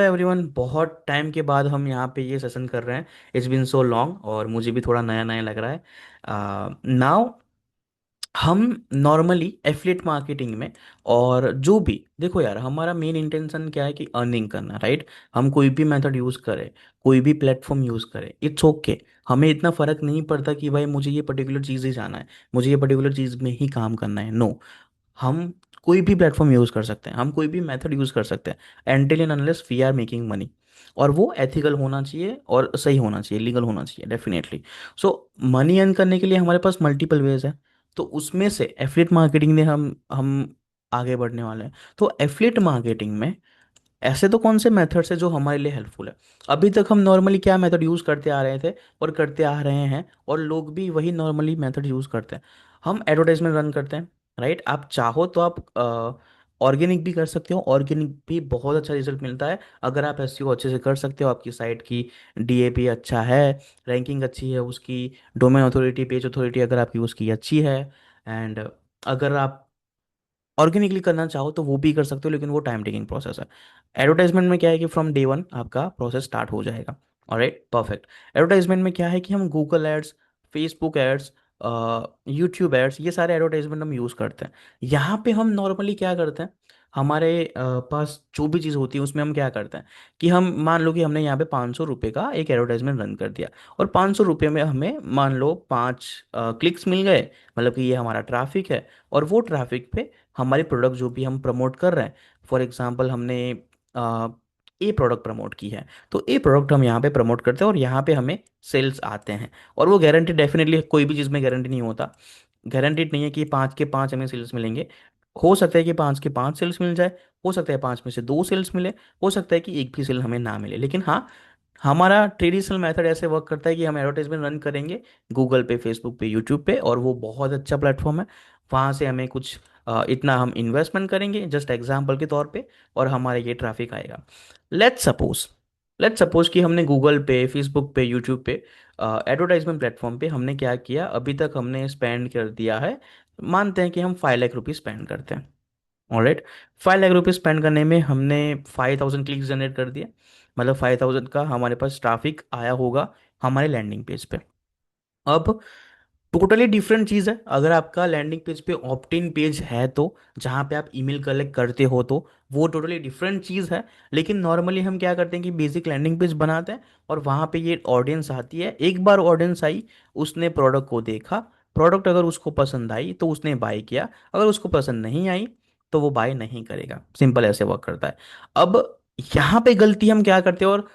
Everyone, बहुत time के बाद हम यहाँ पे ये सेशन कर रहे हैं। इट्स बीन सो लॉन्ग और मुझे भी थोड़ा नया नया लग रहा है। नाउ हम नॉर्मली एफिलिएट मार्केटिंग में और जो भी देखो यार, हमारा मेन इंटेंशन क्या है कि अर्निंग करना, राइट। हम कोई भी मेथड यूज़ करें, कोई भी प्लेटफॉर्म यूज़ करें, इट्स ओके। हमें इतना फ़र्क नहीं पड़ता कि भाई मुझे ये पर्टिकुलर चीज़ ही जाना है, मुझे ये पर्टिकुलर चीज़ में ही काम करना है। नो, हम कोई भी प्लेटफॉर्म यूज़ कर सकते हैं, हम कोई भी मेथड यूज़ कर सकते हैं, until and unless we are making money. और वो एथिकल होना चाहिए और सही होना चाहिए, लीगल होना चाहिए डेफिनेटली। सो मनी अर्न करने के लिए हमारे पास मल्टीपल वेज है। तो उसमें से एफिलिएट मार्केटिंग में हम आगे बढ़ने वाले हैं। तो एफिलिएट मार्केटिंग में ऐसे तो कौन से मेथड्स है जो हमारे लिए हेल्पफुल है। अभी तक हम नॉर्मली क्या मेथड यूज़ करते आ रहे थे और करते आ रहे हैं, और लोग भी वही नॉर्मली मेथड यूज़ करते हैं। हम एडवर्टाइजमेंट रन करते हैं, राइट। आप चाहो तो आप ऑर्गेनिक भी कर सकते हो, ऑर्गेनिक भी बहुत अच्छा रिजल्ट मिलता है अगर आप एसईओ अच्छे से कर सकते हो, आपकी साइट की डीएपी अच्छा है, रैंकिंग अच्छी है उसकी, डोमेन अथॉरिटी, पेज अथॉरिटी अगर आपकी उसकी अच्छी है। एंड अगर आप ऑर्गेनिकली करना चाहो तो वो भी कर सकते हो, लेकिन वो टाइम टेकिंग प्रोसेस है। एडवर्टाइजमेंट में क्या है कि फ्रॉम डे वन आपका प्रोसेस स्टार्ट हो जाएगा। Alright, perfect. एडवर्टाइजमेंट में क्या है कि हम Google ads, Facebook ads, YouTube ads, ये सारे एडवर्टाइजमेंट हम यूज़ करते हैं। यहाँ पे हम नॉर्मली क्या करते हैं, हमारे पास जो भी चीज़ होती है उसमें हम क्या करते हैं कि हम मान लो कि हमने यहाँ पे 500 रुपये का एक एडवर्टाइजमेंट रन कर दिया, और 500 रुपये में हमें मान लो 5 क्लिक्स मिल गए, मतलब कि ये हमारा ट्रैफिक है। और वो ट्रैफिक पे हमारी प्रोडक्ट जो भी हम प्रमोट कर रहे हैं, फॉर एग्जांपल हमने आ, ए प्रोडक्ट प्रमोट की है, तो ए प्रोडक्ट हम यहाँ पे प्रमोट करते हैं और यहाँ पे हमें सेल्स आते हैं। और वो गारंटी, डेफिनेटली कोई भी चीज़ में गारंटी नहीं होता, गारंटीड नहीं है कि 5 के 5 हमें सेल्स मिलेंगे। हो सकता है कि 5 के 5 सेल्स मिल जाए, हो सकता है 5 में से 2 सेल्स मिले, हो सकता है कि एक भी सेल हमें ना मिले। लेकिन हाँ, हमारा ट्रेडिशनल मेथड ऐसे वर्क करता है कि हम एडवर्टाइजमेंट रन करेंगे गूगल पे, फेसबुक पे, यूट्यूब पे, और वो बहुत अच्छा प्लेटफॉर्म है। वहाँ से हमें कुछ इतना हम इन्वेस्टमेंट करेंगे जस्ट एग्जाम्पल के तौर पे, और हमारे ये ट्रैफिक आएगा। लेट्स सपोज लेट्स सपोज कि हमने गूगल पे, फेसबुक पे, यूट्यूब पे, एडवर्टाइजमेंट प्लेटफॉर्म पे हमने क्या किया, अभी तक हमने स्पेंड कर दिया है, मानते हैं कि हम 5 लाख रुपीज स्पेंड करते हैं। ऑलराइट, 5 लाख रुपीज स्पेंड करने में हमने 5,000 क्लिक्स जनरेट कर दिए, मतलब 5,000 का हमारे पास ट्रैफिक आया होगा हमारे लैंडिंग पेज पे। अब टोटली डिफरेंट चीज़ है अगर आपका लैंडिंग पेज पे ऑप्ट इन पेज है, तो जहाँ पे आप ईमेल कलेक्ट करते हो, तो वो टोटली डिफरेंट चीज़ है। लेकिन नॉर्मली हम क्या करते हैं कि बेसिक लैंडिंग पेज बनाते हैं, और वहाँ पे ये ऑडियंस आती है। एक बार ऑडियंस आई, उसने प्रोडक्ट को देखा, प्रोडक्ट अगर उसको पसंद आई तो उसने बाय किया, अगर उसको पसंद नहीं आई तो वो बाय नहीं करेगा। सिंपल ऐसे वर्क करता है। अब यहाँ पे गलती हम क्या करते हैं, और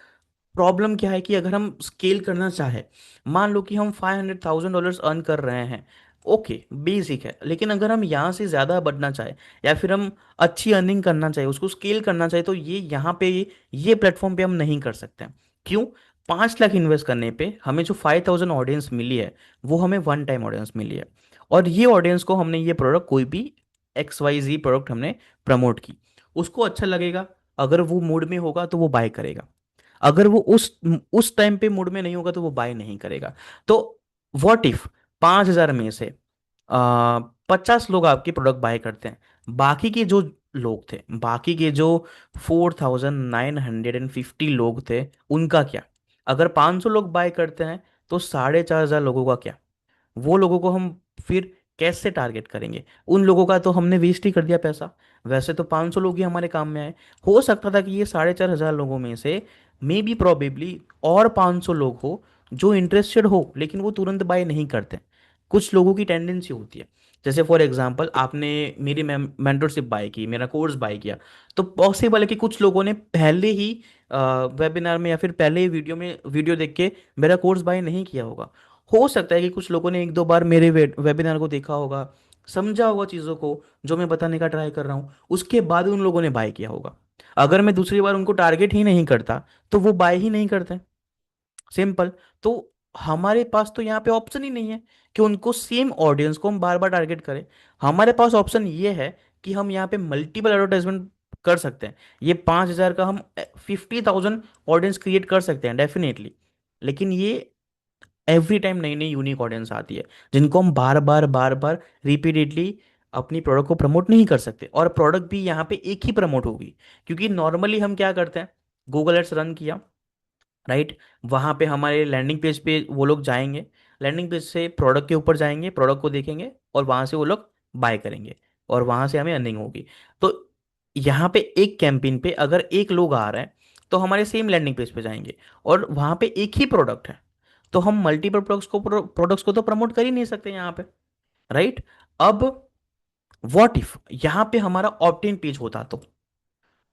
प्रॉब्लम क्या है कि अगर हम स्केल करना चाहे, मान लो कि हम $500,000 अर्न कर रहे हैं, ओके, बेसिक है। लेकिन अगर हम यहाँ से ज़्यादा बढ़ना चाहे, या फिर हम अच्छी अर्निंग करना चाहे, उसको स्केल करना चाहे, तो ये यहाँ पे ये प्लेटफॉर्म पे हम नहीं कर सकते। क्यों? 5 लाख इन्वेस्ट करने पे हमें जो 5,000 ऑडियंस मिली है, वो हमें वन टाइम ऑडियंस मिली है। और ये ऑडियंस को हमने ये प्रोडक्ट, कोई भी XYZ प्रोडक्ट हमने प्रमोट की, उसको अच्छा लगेगा, अगर वो मूड में होगा तो वो बाय करेगा, अगर वो उस टाइम पे मूड में नहीं होगा तो वो बाय नहीं करेगा। तो व्हाट इफ 5,000 में से 50 लोग आपके प्रोडक्ट बाय करते हैं, बाकी के जो लोग थे, बाकी के जो 4,950 लोग थे, उनका क्या? अगर 500 लोग बाय करते हैं तो 4,500 लोगों का क्या? वो लोगों को हम फिर कैसे टारगेट करेंगे? उन लोगों का तो हमने वेस्ट ही कर दिया पैसा। वैसे तो 500 लोग ही हमारे काम में आए। हो सकता था कि ये 4,500 लोगों में से मे बी प्रोबेबली और 500 लोग हो जो इंटरेस्टेड हो, लेकिन वो तुरंत बाय नहीं करते। कुछ लोगों की टेंडेंसी होती है, जैसे फॉर एग्जांपल आपने मेरी मेंटरशिप बाय की, मेरा कोर्स बाय किया, तो पॉसिबल है कि कुछ लोगों ने पहले ही वेबिनार में या फिर पहले ही वीडियो देख के मेरा कोर्स बाय नहीं किया होगा। हो सकता है कि कुछ लोगों ने एक दो बार मेरे वेबिनार को देखा होगा, समझा होगा चीज़ों को जो मैं बताने का ट्राई कर रहा हूँ, उसके बाद उन लोगों ने बाय किया होगा। अगर मैं दूसरी बार उनको टारगेट ही नहीं करता तो वो बाय ही नहीं करते। सिंपल। तो हमारे पास तो यहाँ पे ऑप्शन ही नहीं है कि उनको, सेम ऑडियंस को हम बार बार टारगेट करें। हमारे पास ऑप्शन ये है कि हम यहाँ पे मल्टीपल एडवर्टाइजमेंट कर सकते हैं। ये 5,000 का हम 50,000 ऑडियंस क्रिएट कर सकते हैं डेफिनेटली। लेकिन ये एवरी टाइम नई नई यूनिक ऑडियंस आती है, जिनको हम बार बार रिपीटेडली अपनी प्रोडक्ट को प्रमोट नहीं कर सकते, और प्रोडक्ट भी यहाँ पे एक ही प्रमोट होगी। क्योंकि नॉर्मली हम क्या करते हैं, गूगल एड्स रन किया, राइट। वहाँ पे हमारे लैंडिंग पेज पे वो लोग जाएंगे, लैंडिंग पेज से प्रोडक्ट के ऊपर जाएंगे, प्रोडक्ट को देखेंगे और वहाँ से वो लोग बाय करेंगे और वहाँ से हमें अर्निंग होगी। तो यहाँ पे एक कैंपेन पे अगर एक लोग आ रहा है तो हमारे सेम लैंडिंग पेज पे जाएंगे और वहाँ पे एक ही प्रोडक्ट है, तो हम मल्टीपल प्रोडक्ट्स को तो प्रमोट कर ही नहीं सकते यहाँ पे, राइट। अब व्हाट इफ यहाँ पे हमारा ऑप्ट इन पेज होता, तो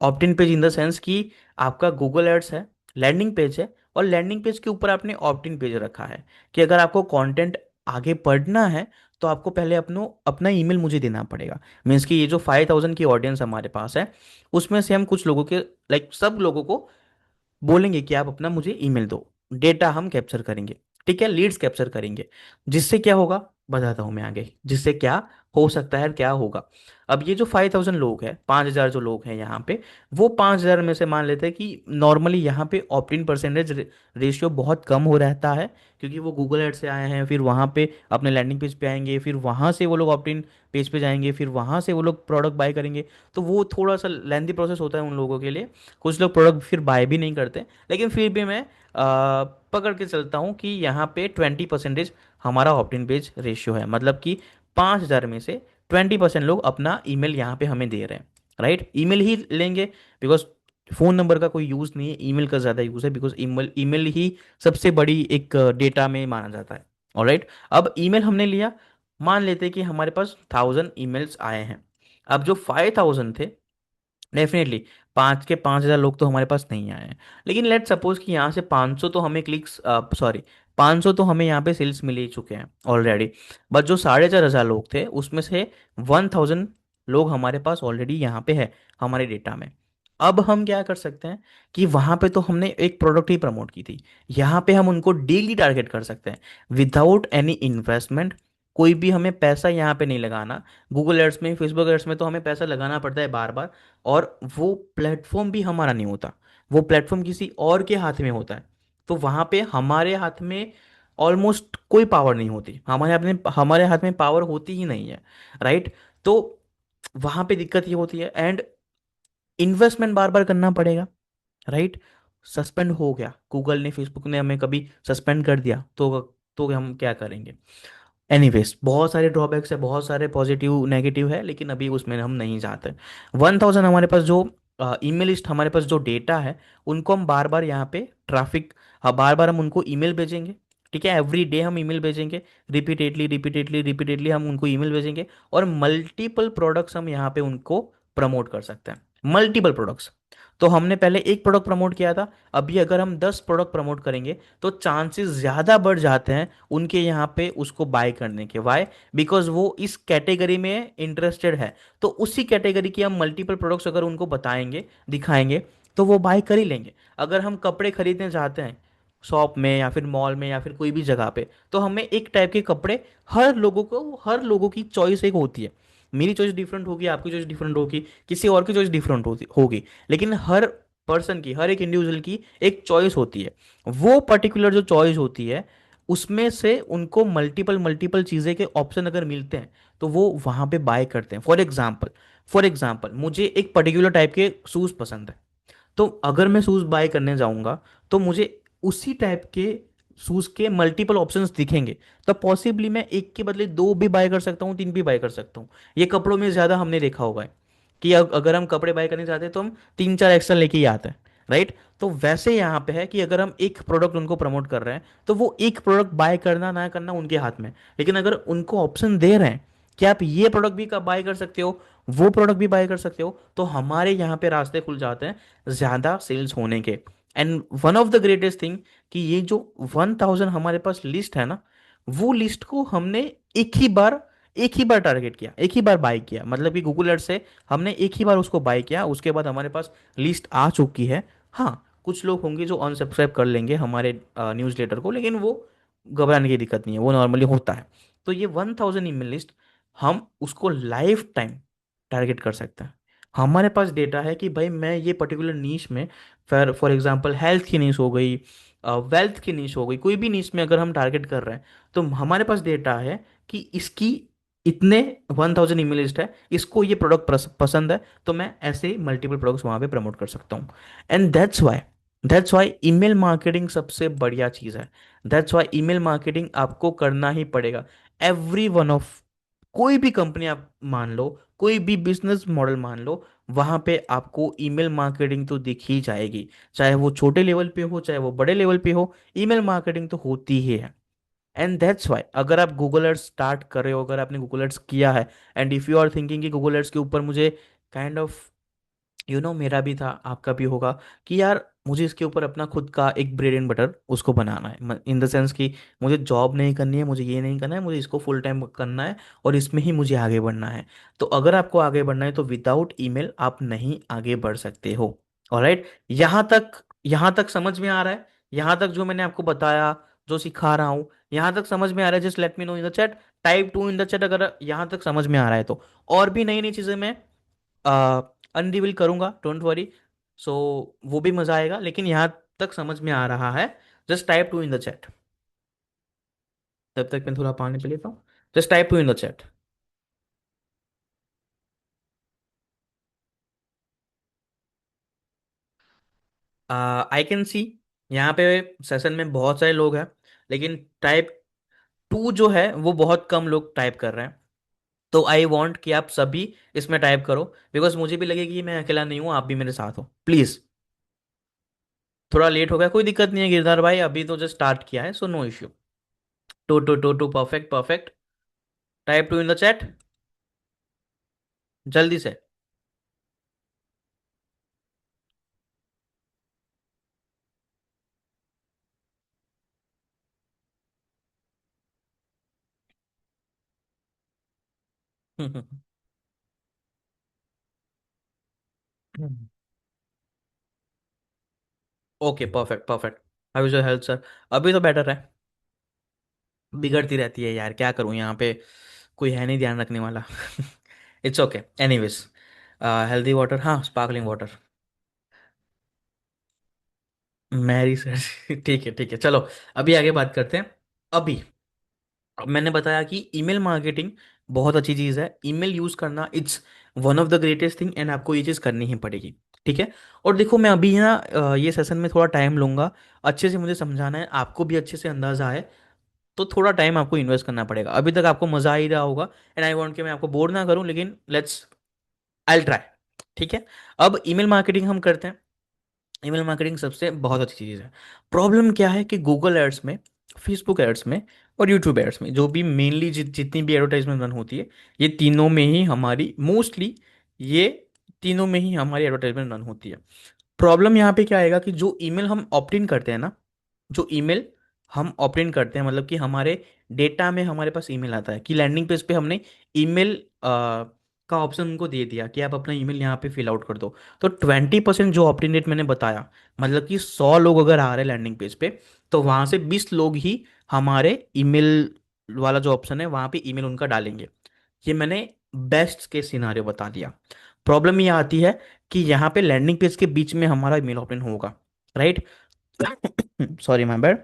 opt in page in the sense कि आपका गूगल एड्स है, लैंडिंग पेज है, और लैंडिंग पेज के ऊपर आपने ऑप्ट इन पेज रखा है कि अगर आपको कंटेंट आगे पढ़ना है तो आपको पहले अपनो अपना ईमेल मुझे देना पड़ेगा। मीन्स कि ये जो 5,000 की ऑडियंस हमारे पास है, उसमें से हम कुछ लोगों के, लाइक सब लोगों को बोलेंगे कि आप अपना मुझे ईमेल दो, डेटा हम कैप्चर करेंगे, ठीक है, लीड्स कैप्चर करेंगे। जिससे क्या होगा बताता हूं मैं आगे, जिससे क्या हो सकता है, क्या होगा। अब ये जो 5,000 लोग हैं, 5,000 जो लोग हैं यहाँ पे, वो 5,000 में से मान लेते हैं कि नॉर्मली यहाँ पे ऑप्ट इन परसेंटेज रेशियो बहुत कम हो रहता है, क्योंकि वो गूगल एड से आए हैं, फिर वहाँ पे अपने लैंडिंग पेज पे आएंगे, फिर वहाँ से वो लोग ऑप्ट इन पेज पे जाएंगे, फिर वहाँ से वो लोग प्रोडक्ट बाय करेंगे। तो वो थोड़ा सा लेंथी प्रोसेस होता है उन लोगों के लिए। कुछ लोग प्रोडक्ट फिर बाय भी नहीं करते, लेकिन फिर भी मैं पकड़ के चलता हूँ कि यहाँ पे 20% हमारा ऑप्ट इन पेज रेशियो है, मतलब कि 5,000 में से 20% लोग अपना ईमेल यहाँ पे हमें दे रहे हैं, राइट। ईमेल ही लेंगे, बिकॉज फ़ोन नंबर का कोई यूज़ नहीं है, ईमेल का ज़्यादा यूज़ है, बिकॉज ईमेल ईमेल ही सबसे बड़ी एक डेटा में माना जाता है। ऑलराइट, अब ईमेल हमने लिया, मान लेते हैं कि हमारे पास 1,000 ईमेल्स आए हैं। अब जो 5,000 थे, डेफिनेटली 5,000 लोग तो हमारे पास नहीं आए हैं, लेकिन लेट सपोज कि यहाँ से 500 तो हमें क्लिक्स, सॉरी, 500 तो हमें यहाँ पे सेल्स मिल ही चुके हैं ऑलरेडी। बट जो 4,500 लोग थे उसमें से 1,000 लोग हमारे पास ऑलरेडी यहाँ पे है हमारे डेटा में। अब हम क्या कर सकते हैं कि वहाँ पे तो हमने एक प्रोडक्ट ही प्रमोट की थी, यहाँ पे हम उनको डेली टारगेट कर सकते हैं विदाउट एनी इन्वेस्टमेंट। कोई भी हमें पैसा यहाँ पे नहीं लगाना। गूगल एड्स में, फेसबुक एड्स में तो हमें पैसा लगाना पड़ता है बार बार, और वो प्लेटफॉर्म भी हमारा नहीं होता, वो प्लेटफॉर्म किसी और के हाथ में होता है। तो वहां पे हमारे हाथ में ऑलमोस्ट कोई पावर नहीं होती, हमारे हाथ में पावर होती ही नहीं है, राइट। तो वहां पे दिक्कत ये होती है, एंड इन्वेस्टमेंट बार बार करना पड़ेगा, राइट। सस्पेंड हो गया, गूगल ने, फेसबुक ने हमें कभी सस्पेंड कर दिया तो हम क्या करेंगे। एनीवेज, बहुत सारे ड्रॉबैक्स है, बहुत सारे पॉजिटिव नेगेटिव है, लेकिन अभी उसमें हम नहीं जाते। 1,000 हमारे पास जो ईमेल लिस्ट, हमारे पास जो डेटा है, उनको हम बार बार यहाँ पे ट्रैफिक, हाँ, बार बार हम उनको ईमेल भेजेंगे, ठीक है, एवरी डे हम ईमेल भेजेंगे, रिपीटेडली रिपीटेडली रिपीटेडली हम उनको ईमेल भेजेंगे, और मल्टीपल प्रोडक्ट्स हम यहाँ पे उनको प्रमोट कर सकते हैं, मल्टीपल प्रोडक्ट्स। तो हमने पहले एक प्रोडक्ट प्रमोट किया था, अभी अगर हम 10 प्रोडक्ट प्रमोट करेंगे तो चांसेस ज़्यादा बढ़ जाते हैं उनके यहाँ पे उसको बाय करने के। वाई? बिकॉज वो इस कैटेगरी में इंटरेस्टेड है, तो उसी कैटेगरी की हम मल्टीपल प्रोडक्ट्स अगर उनको बताएंगे, दिखाएंगे, तो वो बाय कर ही लेंगे। अगर हम कपड़े खरीदने जाते हैं शॉप में या फिर मॉल में या फिर कोई भी जगह पे, तो हमें एक टाइप के कपड़े, हर लोगों की चॉइस एक होती है। मेरी चॉइस डिफरेंट होगी, आपकी चॉइस डिफरेंट होगी, किसी और की चॉइस डिफरेंट होगी, लेकिन हर पर्सन की, हर एक इंडिविजुअल की एक चॉइस होती है। वो पर्टिकुलर जो चॉइस होती है, उसमें से उनको मल्टीपल मल्टीपल चीज़ें के ऑप्शन अगर मिलते हैं, तो वो वहाँ पे बाय करते हैं। फॉर एग्जाम्पल मुझे एक पर्टिकुलर टाइप के शूज़ पसंद है, तो अगर मैं शूज़ बाय करने जाऊंगा तो मुझे उसी टाइप के शूज़ के मल्टीपल ऑप्शंस दिखेंगे, तो पॉसिबली मैं एक के बदले दो भी बाय कर सकता हूँ, तीन भी बाय कर सकता हूँ। ये कपड़ों में ज़्यादा हमने देखा होगा कि अगर हम कपड़े बाय करने जाते हैं तो हम तीन चार एक्स्ट्रा लेके ही आते हैं, राइट। तो वैसे यहाँ पे है कि अगर हम एक प्रोडक्ट उनको प्रमोट कर रहे हैं, तो वो एक प्रोडक्ट बाय करना ना करना उनके हाथ में है। लेकिन अगर उनको ऑप्शन दे रहे हैं कि आप ये प्रोडक्ट भी बाय कर सकते हो, वो प्रोडक्ट भी बाय कर सकते हो, तो हमारे यहाँ पे रास्ते खुल जाते हैं ज़्यादा सेल्स होने के। And one of the greatest thing कि ये जो 1,000 हमारे पास लिस्ट है ना, वो लिस्ट को हमने एक ही बार टारगेट किया, एक ही बार बाय किया, मतलब कि गूगल एड्स से हमने एक ही बार उसको बाय किया, उसके बाद हमारे पास लिस्ट आ चुकी है। हाँ, कुछ लोग होंगे जो अनसब्सक्राइब कर लेंगे हमारे न्यूज़लेटर को, लेकिन वो घबराने की दिक्कत नहीं है, वो नॉर्मली होता है। तो ये 1,000 ईमेल लिस्ट, हम उसको लाइफ टाइम टारगेट कर सकते हैं। हमारे पास डेटा है कि भाई मैं ये पर्टिकुलर नीश में, फॉर फॉर एग्जांपल हेल्थ की नीश हो गई, वेल्थ की नीश हो गई, कोई भी नीश में अगर हम टारगेट कर रहे हैं, तो हमारे पास डेटा है कि इसकी इतने 1,000 ईमेल लिस्ट है, इसको ये प्रोडक्ट पसंद है, तो मैं ऐसे मल्टीपल प्रोडक्ट्स वहाँ पे प्रमोट कर सकता हूँ। And that's Y that's why email marketing सबसे बढ़िया चीज़ है। दैट्स वाई ईमेल मार्केटिंग आपको करना ही पड़ेगा। एवरी वन ऑफ, कोई भी कंपनी आप मान लो, कोई भी बिजनेस मॉडल मान लो, वहां पे आपको ईमेल मार्केटिंग तो दिख ही जाएगी। चाहे वो छोटे लेवल पे हो, चाहे वो बड़े लेवल पे हो, ईमेल मार्केटिंग तो होती ही है। एंड दैट्स वाई अगर आप गूगल एड्स स्टार्ट कर रहे हो, अगर आपने गूगल एड्स किया है, and if you are thinking कि गूगल एड्स के ऊपर मुझे काइंड ऑफ, मेरा भी था, आपका भी होगा, कि यार मुझे इसके ऊपर अपना खुद का एक ब्रेड एंड बटर उसको बनाना है, इन द सेंस कि मुझे जॉब नहीं करनी है, मुझे ये नहीं करना है, मुझे इसको फुल टाइम करना है, और इसमें ही मुझे आगे बढ़ना है। तो अगर आपको आगे बढ़ना है तो विदाउट ईमेल आप नहीं आगे बढ़ सकते हो। ऑलराइट, यहाँ तक समझ में आ रहा है? यहाँ तक जो मैंने आपको बताया, जो सिखा रहा हूँ, यहाँ तक समझ में आ रहा है? Just let me know in the chat, type two in the chat अगर यहाँ तक समझ में आ रहा है तो। और भी नई नई चीज़ें मैं अनरिवील करूंगा, डोंट वरी। सो वो भी मजा आएगा, लेकिन यहाँ तक समझ में आ रहा है? Just type two in the chat. तब तक मैं थोड़ा पानी पी लेता हूँ। Just type two in the chat. I can see, यहाँ पे सेशन में बहुत सारे लोग हैं, लेकिन टाइप टू जो है वो बहुत कम लोग टाइप कर रहे हैं। तो आई वॉन्ट कि आप सभी इसमें टाइप करो, बिकॉज मुझे भी लगे कि मैं अकेला नहीं हूँ, आप भी मेरे साथ हो प्लीज। थोड़ा लेट हो गया, कोई दिक्कत नहीं है गिरधार भाई, अभी तो जस्ट स्टार्ट किया है, so no issue. Two two two two, perfect perfect. Type two in the chat, जल्दी से। Okay, perfect perfect. How is your health sir? अभी तो बेटर है। बिगड़ती रहती है यार, क्या करूं यहाँ पे, कोई है नहीं ध्यान रखने वाला। It's okay, anyways. Healthy water, हाँ, स्पार्कलिंग वाटर। मैरी सर। ठीक है ठीक है, चलो अभी आगे बात करते हैं। अभी अब मैंने बताया कि ईमेल मार्केटिंग बहुत अच्छी चीज़ है, ईमेल यूज़ करना it's one of the greatest thing, and आपको ये चीज़ करनी ही पड़ेगी। ठीक है। और देखो मैं अभी ना ये सेशन में थोड़ा टाइम लूंगा, अच्छे से मुझे समझाना है, आपको भी अच्छे से अंदाजा है, तो थोड़ा टाइम आपको इन्वेस्ट करना पड़ेगा। अभी तक आपको मजा आ ही रहा होगा, एंड आई वांट कि मैं आपको बोर ना करूं, लेकिन लेट्स, आई ट्राई। ठीक है। अब ईमेल मार्केटिंग हम करते हैं। ईमेल मार्केटिंग सबसे बहुत अच्छी चीज़ है। प्रॉब्लम क्या है कि गूगल एड्स में, फेसबुक एड्स में, और यूट्यूब एड्स में, जो भी मेनली जितनी भी एडवर्टाइजमेंट रन होती है, ये तीनों में ही हमारी मोस्टली, ये तीनों में ही हमारी एडवर्टाइजमेंट रन होती है। प्रॉब्लम यहाँ पे क्या आएगा कि जो ईमेल हम ऑप्ट इन करते हैं ना, जो ईमेल हम ऑप्ट इन करते हैं, मतलब कि हमारे डेटा में हमारे पास ईमेल आता है कि लैंडिंग पेज पे हमने ईमेल का ऑप्शन उनको दे दिया कि आप अपना ईमेल यहाँ पे फिल आउट कर दो। तो 20% जो ऑप्ट इन रेट मैंने बताया, मतलब कि 100 लोग अगर आ रहे हैं लैंडिंग पेज पे, तो वहाँ से 20 लोग ही हमारे ईमेल वाला जो ऑप्शन है वहाँ पे ईमेल उनका डालेंगे। ये मैंने बेस्ट केस सिनारियो बता दिया। प्रॉब्लम ये आती है कि यहाँ पे लैंडिंग पेज के बीच में हमारा ईमेल ओपन होगा, राइट? Sorry my bad.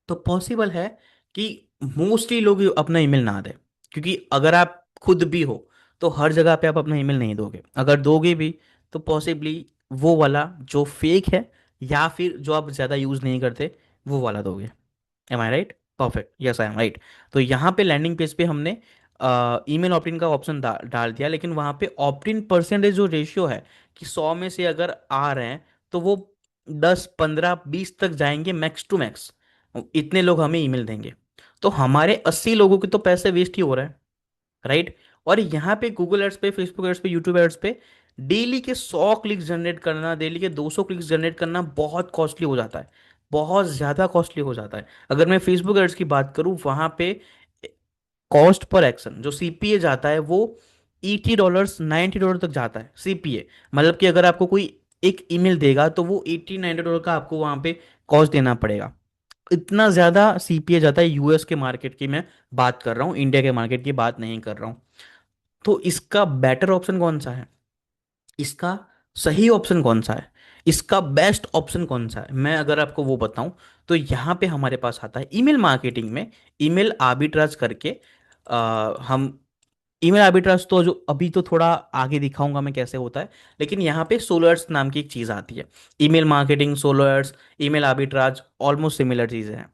तो पॉसिबल है कि मोस्टली लोग अपना ईमेल ना दें, क्योंकि अगर आप खुद भी हो तो हर जगह पे आप अपना ईमेल नहीं दोगे, अगर दोगे भी तो पॉसिबली वो वाला जो फेक है, या फिर जो आप ज़्यादा यूज़ नहीं करते, वो वाला दोगे। Am I right? Perfect, yes I am right. तो यहाँ पे लैंडिंग पेज पे हमने ईमेल ऑप्ट इन का ऑप्शन डाल दिया, लेकिन वहाँ पे ऑप्ट इन परसेंटेज जो रेशियो है, कि 100 में से अगर आ रहे हैं तो वो 10, 15, 20 तक जाएंगे मैक्स टू मैक्स, इतने लोग हमें ईमेल देंगे। तो हमारे 80 लोगों के तो पैसे वेस्ट ही हो रहे हैं, राइट? और यहाँ पे गूगल एड्स पे, फेसबुक एड्स पे, यूट्यूब एड्स पे डेली के 100 क्लिक्स जनरेट करना, डेली के 200 क्लिक्स जनरेट करना बहुत कॉस्टली हो जाता है, बहुत ज़्यादा कॉस्टली हो जाता है। अगर मैं फेसबुक एड्स की बात करूँ, वहाँ पे कॉस्ट पर एक्शन जो सीपीए जाता है वो $80, $90 तक जाता है सीपीए। मतलब कि अगर आपको कोई एक ईमेल देगा तो वो $80, $90 का आपको वहाँ पे कॉस्ट देना पड़ेगा। इतना ज़्यादा सीपीए जाता है। यूएस के मार्केट की मैं बात कर रहा हूँ, इंडिया के मार्केट की बात नहीं कर रहा हूँ। तो इसका बेटर ऑप्शन कौन सा है, इसका सही ऑप्शन कौन सा है, इसका बेस्ट ऑप्शन कौन सा है, मैं अगर आपको वो बताऊं, तो यहाँ पे हमारे पास आता है ईमेल मार्केटिंग में ईमेल आर्बिट्राज करके हम ईमेल आर्बिट्राज तो जो अभी तो थोड़ा आगे दिखाऊंगा मैं कैसे होता है, लेकिन यहाँ पे सोलर्स नाम की एक चीज़ आती है। Email marketing, scholars, email arbitrage almost similar चीज़ें हैं।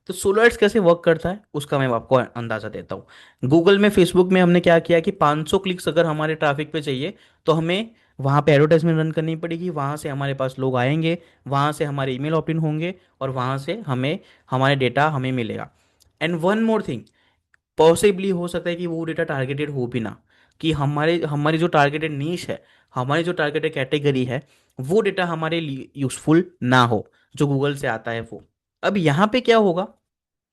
तो सोलर्स कैसे वर्क करता है उसका मैं आपको अंदाज़ा देता हूँ। गूगल में, फेसबुक में हमने क्या किया कि 500 क्लिक्स अगर हमारे ट्रैफिक पे चाहिए तो हमें वहाँ पे एडवर्टाइजमेंट रन करनी पड़ेगी, वहाँ से हमारे पास लोग आएंगे, वहाँ से हमारे ईमेल ऑप्ट इन होंगे, और वहाँ से हमें हमारे डेटा हमें मिलेगा। And one more thing, possibly हो सकता है कि वो डेटा टारगेटेड हो भी ना, कि हमारे हमारी जो टारगेटेड नीश है, हमारी जो टारगेटेड कैटेगरी है, वो डेटा हमारे लिए यूजफुल ना हो, जो गूगल से आता है वो। अब यहाँ पे क्या होगा,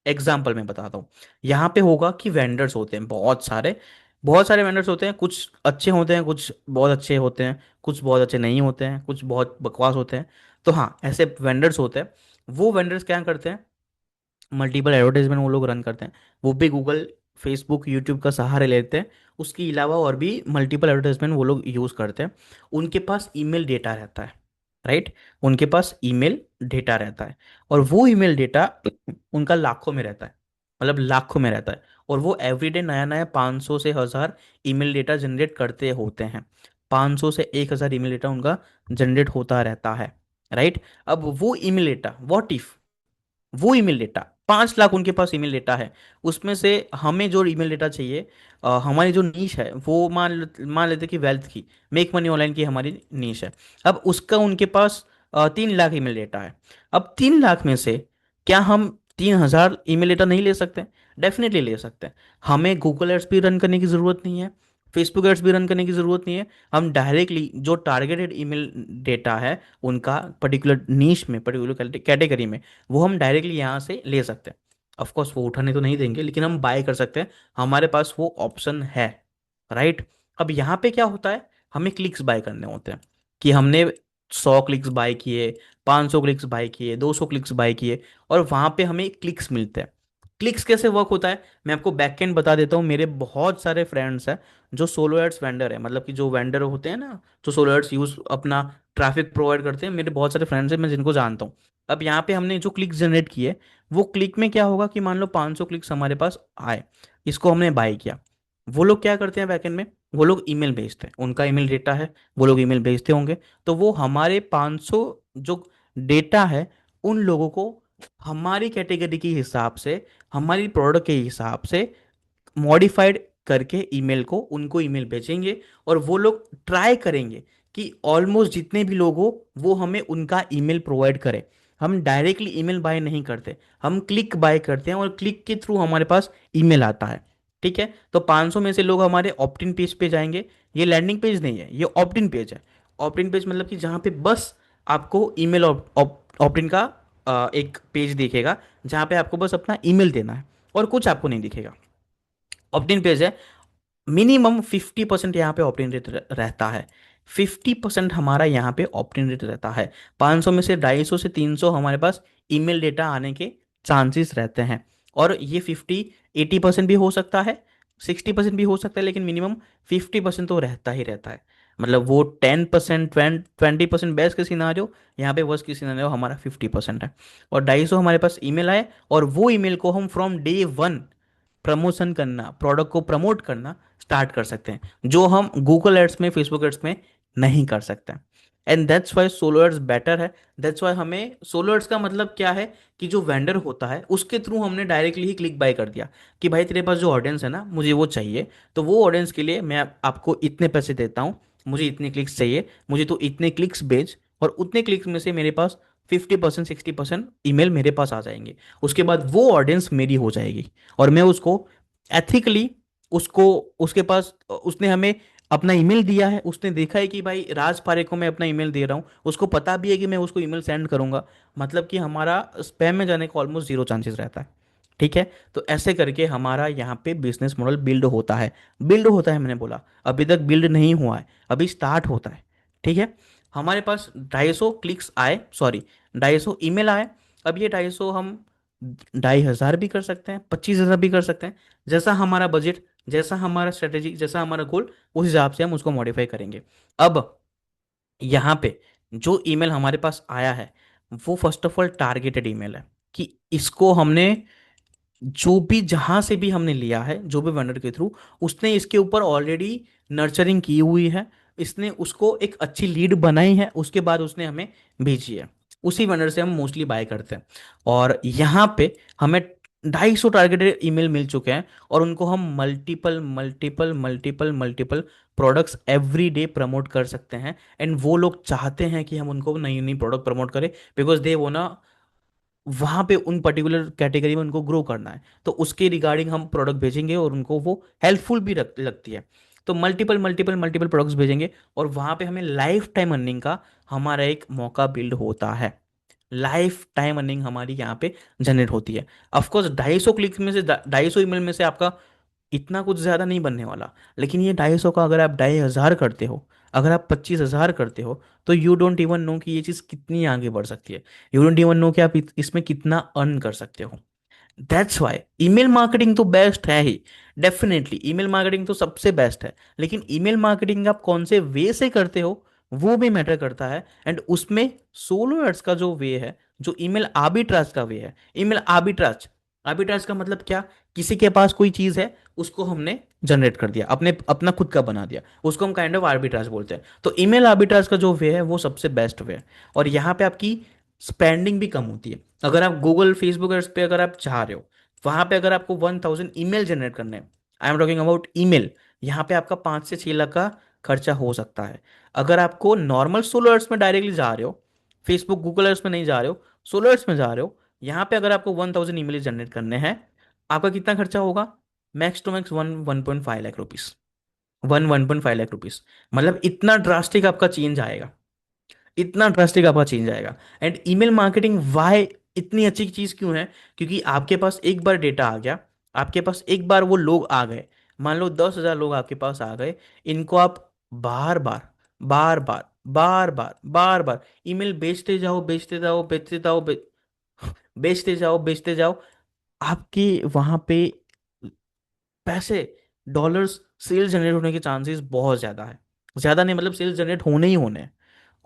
एग्जाम्पल मैं बताता हूँ। यहाँ पे होगा कि वेंडर्स होते हैं बहुत सारे, बहुत सारे वेंडर्स होते हैं, कुछ अच्छे होते हैं, कुछ बहुत अच्छे होते हैं, कुछ बहुत अच्छे नहीं होते हैं, कुछ बहुत बकवास होते हैं। तो हाँ, ऐसे वेंडर्स होते हैं। वो वेंडर्स क्या करते हैं, मल्टीपल एडवर्टाइजमेंट वो लोग रन करते हैं, वो भी गूगल, फेसबुक, यूट्यूब का सहारा लेते हैं। उसके अलावा और भी मल्टीपल एडवर्टाइजमेंट वो लोग यूज़ करते हैं। उनके पास ईमेल डेटा रहता है, राइट। उनके पास ईमेल डेटा रहता है, और वो ईमेल डेटा उनका लाखों में रहता है, मतलब लाखों में रहता है। और वो एवरीडे नया नया 500 से 1000 ईमेल डेटा जनरेट करते होते हैं। 500 से 1000 ईमेल डेटा उनका जनरेट होता रहता है, राइट। अब वो ईमेल डेटा, व्हाट इफ वो ईमेल डेटा, 5 लाख उनके पास ईमेल डेटा है, उसमें से हमें जो ईमेल डेटा चाहिए, हमारी जो नीश है वो मान लेते कि वेल्थ की, मेक मनी ऑनलाइन की हमारी नीश है। अब उसका उनके पास 3 लाख ईमेल डेटा है। अब 3 लाख में से क्या हम 3000 ईमेल डेटा नहीं ले सकते? डेफिनेटली ले सकते हैं। हमें गूगल एड्स भी रन करने की ज़रूरत नहीं है, फेसबुक एड्स भी रन करने की ज़रूरत नहीं है। हम डायरेक्टली जो टारगेटेड ईमेल डेटा है उनका, पर्टिकुलर नीश में, पर्टिकुलर कैटेगरी में, वो हम डायरेक्टली यहाँ से ले सकते हैं। ऑफ कोर्स वो उठाने तो नहीं देंगे, लेकिन हम बाय कर सकते हैं, हमारे पास वो ऑप्शन है, राइट। अब यहाँ पे क्या होता है, हमें क्लिक्स बाय करने होते हैं, कि हमने 100 क्लिक्स बाय किए, 500 क्लिक्स बाय किए, 200 क्लिक्स बाय किए, और वहाँ पे हमें क्लिक्स मिलते हैं। क्लिक्स कैसे वर्क होता है, मैं आपको बैकएंड बता देता हूँ। मेरे बहुत सारे फ्रेंड्स हैं जो सोलो एड्स वेंडर है, मतलब कि जो वेंडर होते हैं ना, जो सोलो एड्स यूज अपना ट्रैफिक प्रोवाइड करते हैं, मेरे बहुत सारे फ्रेंड्स हैं, मैं जिनको जानता हूँ। अब यहाँ पे हमने जो क्लिक्स जनरेट किए, वो क्लिक में क्या होगा कि मान लो 500 क्लिक्स हमारे पास आए, इसको हमने बाय किया। वो लोग क्या करते हैं बैकएंड में, वो लोग ईमेल भेजते हैं, उनका ईमेल डेटा है, वो लोग ईमेल भेजते होंगे। तो वो हमारे 500 जो डेटा है, उन लोगों को हमारी कैटेगरी के हिसाब से, हमारी प्रोडक्ट के हिसाब से मॉडिफाइड करके ईमेल को उनको ईमेल भेजेंगे, और वो लोग ट्राई करेंगे कि ऑलमोस्ट जितने भी लोग हो वो हमें उनका ईमेल प्रोवाइड करें। हम डायरेक्टली ईमेल बाय नहीं करते, हम क्लिक बाय करते हैं, और क्लिक के थ्रू हमारे पास ईमेल आता है, ठीक है। तो 500 में से लोग हमारे ऑप्ट इन पेज पे जाएंगे। ये लैंडिंग पेज नहीं है, ये ऑप्ट इन पेज है। ऑप्ट इन पेज मतलब कि जहाँ पे बस आपको ईमेल ऑप्ट इन का एक पेज दिखेगा, जहाँ पे आपको बस अपना ईमेल देना है, और कुछ आपको नहीं दिखेगा। ऑप्ट इन पेज है। मिनिमम 50% यहाँ पे ऑप्ट इन रेट रहता है। 50% हमारा यहाँ पे ऑप्ट इन रेट रहता है। 500 में से 250 से 300 हमारे पास ईमेल डेटा आने के चांसेस रहते हैं। और ये 80% भी हो सकता है, 60% भी हो सकता है, लेकिन मिनिमम 50% तो रहता ही रहता है। मतलब वो 10%, 20% बेस्ट के सिनारियो, यहाँ पे वर्स्ट के सिनारियो हमारा 50% है। और 250 हमारे पास ईमेल आए, और वो ईमेल को हम फ्रॉम डे वन प्रमोशन करना, प्रोडक्ट को प्रमोट करना स्टार्ट कर सकते हैं, जो हम गूगल एड्स में, फेसबुक एड्स में नहीं कर सकते। And that's why solo ads better है। दैट्स वाई हमें सोलो एड्स का मतलब क्या है, कि जो वेंडर होता है उसके थ्रू हमने डायरेक्टली ही क्लिक बाय कर दिया, कि भाई तेरे पास जो ऑडियंस है ना, मुझे वो चाहिए, तो वो ऑडियंस के लिए मैं आपको इतने पैसे देता हूँ, मुझे इतने क्लिक्स चाहिए, मुझे तो इतने क्लिक्स भेज, और उतने क्लिक्स में से मेरे पास 50%, 60% ईमेल मेरे पास आ जाएंगे। उसके बाद वो ऑडियंस मेरी हो जाएगी, और मैं उसको एथिकली, उसको, उसके पास, उसने हमें अपना ईमेल दिया है, उसने देखा है कि भाई राज पारेख को मैं अपना ईमेल दे रहा हूँ, उसको पता भी है कि मैं उसको ईमेल सेंड करूंगा, मतलब कि हमारा स्पैम में जाने का ऑलमोस्ट जीरो चांसेस रहता है, ठीक है। तो ऐसे करके हमारा यहाँ पे बिजनेस मॉडल बिल्ड होता है। बिल्ड होता है मैंने बोला, अभी तक बिल्ड नहीं हुआ है, अभी स्टार्ट होता है, ठीक है। हमारे पास 250 क्लिक्स आए, सॉरी, 250 ईमेल आए। अब ये 250 हम 2500 भी कर सकते हैं, 25,000 भी कर सकते हैं, जैसा हमारा बजट, जैसा हमारा स्ट्रेटेजी, जैसा हमारा गोल, उस हिसाब से हम उसको मॉडिफाई करेंगे। अब यहाँ पे जो ईमेल हमारे पास आया है, वो first of all targeted email है, कि इसको हमने जो भी जहां से भी हमने लिया है, जो भी वेंडर के थ्रू, उसने इसके ऊपर ऑलरेडी नर्चरिंग की हुई है, इसने उसको एक अच्छी लीड बनाई है, उसके बाद उसने हमें भेजी है। उसी वेंडर से हम मोस्टली बाय करते हैं। और यहाँ पे हमें 250 टारगेटेड ईमेल मिल चुके हैं, और उनको हम multiple multiple multiple multiple products every day promote कर सकते हैं। एंड वो लोग चाहते हैं कि हम उनको नई नई प्रोडक्ट प्रमोट करें, बिकॉज दे वो ना वहां पे उन पर्टिकुलर कैटेगरी में उनको ग्रो करना है, तो उसके रिगार्डिंग हम प्रोडक्ट भेजेंगे और उनको वो हेल्पफुल भी लगती है। तो मल्टीपल मल्टीपल मल्टीपल प्रोडक्ट्स भेजेंगे, और वहां पे हमें लाइफ टाइम अर्निंग का हमारा एक मौका बिल्ड होता है। लाइफ टाइम अर्निंग हमारी यहाँ पे जनरेट होती है। ऑफकोर्स 250 क्लिक में से, 250 ईमेल में से आपका इतना कुछ ज्यादा नहीं बनने वाला, लेकिन ये 250 का अगर आप 2,500 करते हो, अगर आप 25,000 करते हो, तो यू डोंट इवन नो कि ये चीज़ कितनी आगे बढ़ सकती है। यू डोंट इवन नो कि आप इसमें कितना अर्न कर सकते हो। दैट्स वाई ईमेल मार्केटिंग तो बेस्ट है ही। डेफिनेटली ईमेल मार्केटिंग तो सबसे बेस्ट है, लेकिन ईमेल मार्केटिंग आप कौन से वे से करते हो, वो भी मैटर करता है। एंड उसमें सोलो एड्स का जो वे है, जो ईमेल आर्बिट्राज का वे है, ईमेल आर्बिट्राज, आर्बिट्राज का मतलब क्या? किसी के पास कोई चीज है, उसको हमने जनरेट कर दिया, अपने अपना खुद का बना दिया, उसको हम काइंड ऑफ आर्बिट्राज बोलते हैं। तो ईमेल आर्बिट्राज का जो वे है वो सबसे बेस्ट वे है। और यहाँ पे आपकी स्पेंडिंग भी कम होती है। अगर आप गूगल फेसबुक पे अगर आप चाह रहे हो, वहां पे अगर आपको 1,000 ईमेल जनरेट करने हैं, I am talking about email, यहाँ पे आपका 5 से 6 लाख का खर्चा हो सकता है। अगर आपको नॉर्मल सोलो एड्स में डायरेक्टली जा रहे हो, फेसबुक गूगल एड्स में नहीं जा रहे हो, सोलो एड्स में जा रहे हो, यहाँ पे अगर आपको 1,000 ईमेल जनरेट करने हैं, आपका कितना खर्चा होगा? Max to max 1.5 lakh rupees. 1.5 lakh rupees. मतलब इतना ड्रास्टिक आपका चेंज आएगा, इतना ड्रास्टिक आपका चेंज आएगा। एंड ईमेल मार्केटिंग वाई इतनी अच्छी चीज क्यों है? क्योंकि आपके पास एक बार डेटा आ गया, आपके पास एक बार वो लोग आ गए, मान लो 10,000 लोग आपके पास आ गए, इनको आप बार बार बार बार बार बार बार बार ईमेल बेचते जाओ, बेचते जाओ, बेचते जाओ, बेचते जाओ, बेचते जाओ। आपके वहां पे पैसे, डॉलर्स, सेल्स जनरेट होने के चांसेस बहुत ज्यादा है। ज्यादा नहीं, मतलब सेल्स जनरेट होने ही होने हैं।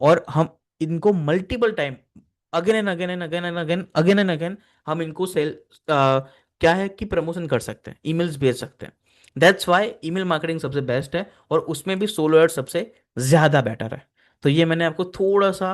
और हम इनको multiple time, again and again and again and again, again and again, हम इनको क्या है कि प्रमोशन कर सकते हैं, ईमेल्स भेज सकते हैं। दैट्स वाई ईमेल मार्केटिंग सबसे बेस्ट है, और उसमें भी सोलो एड सबसे ज्यादा बेटर है। तो ये मैंने आपको थोड़ा सा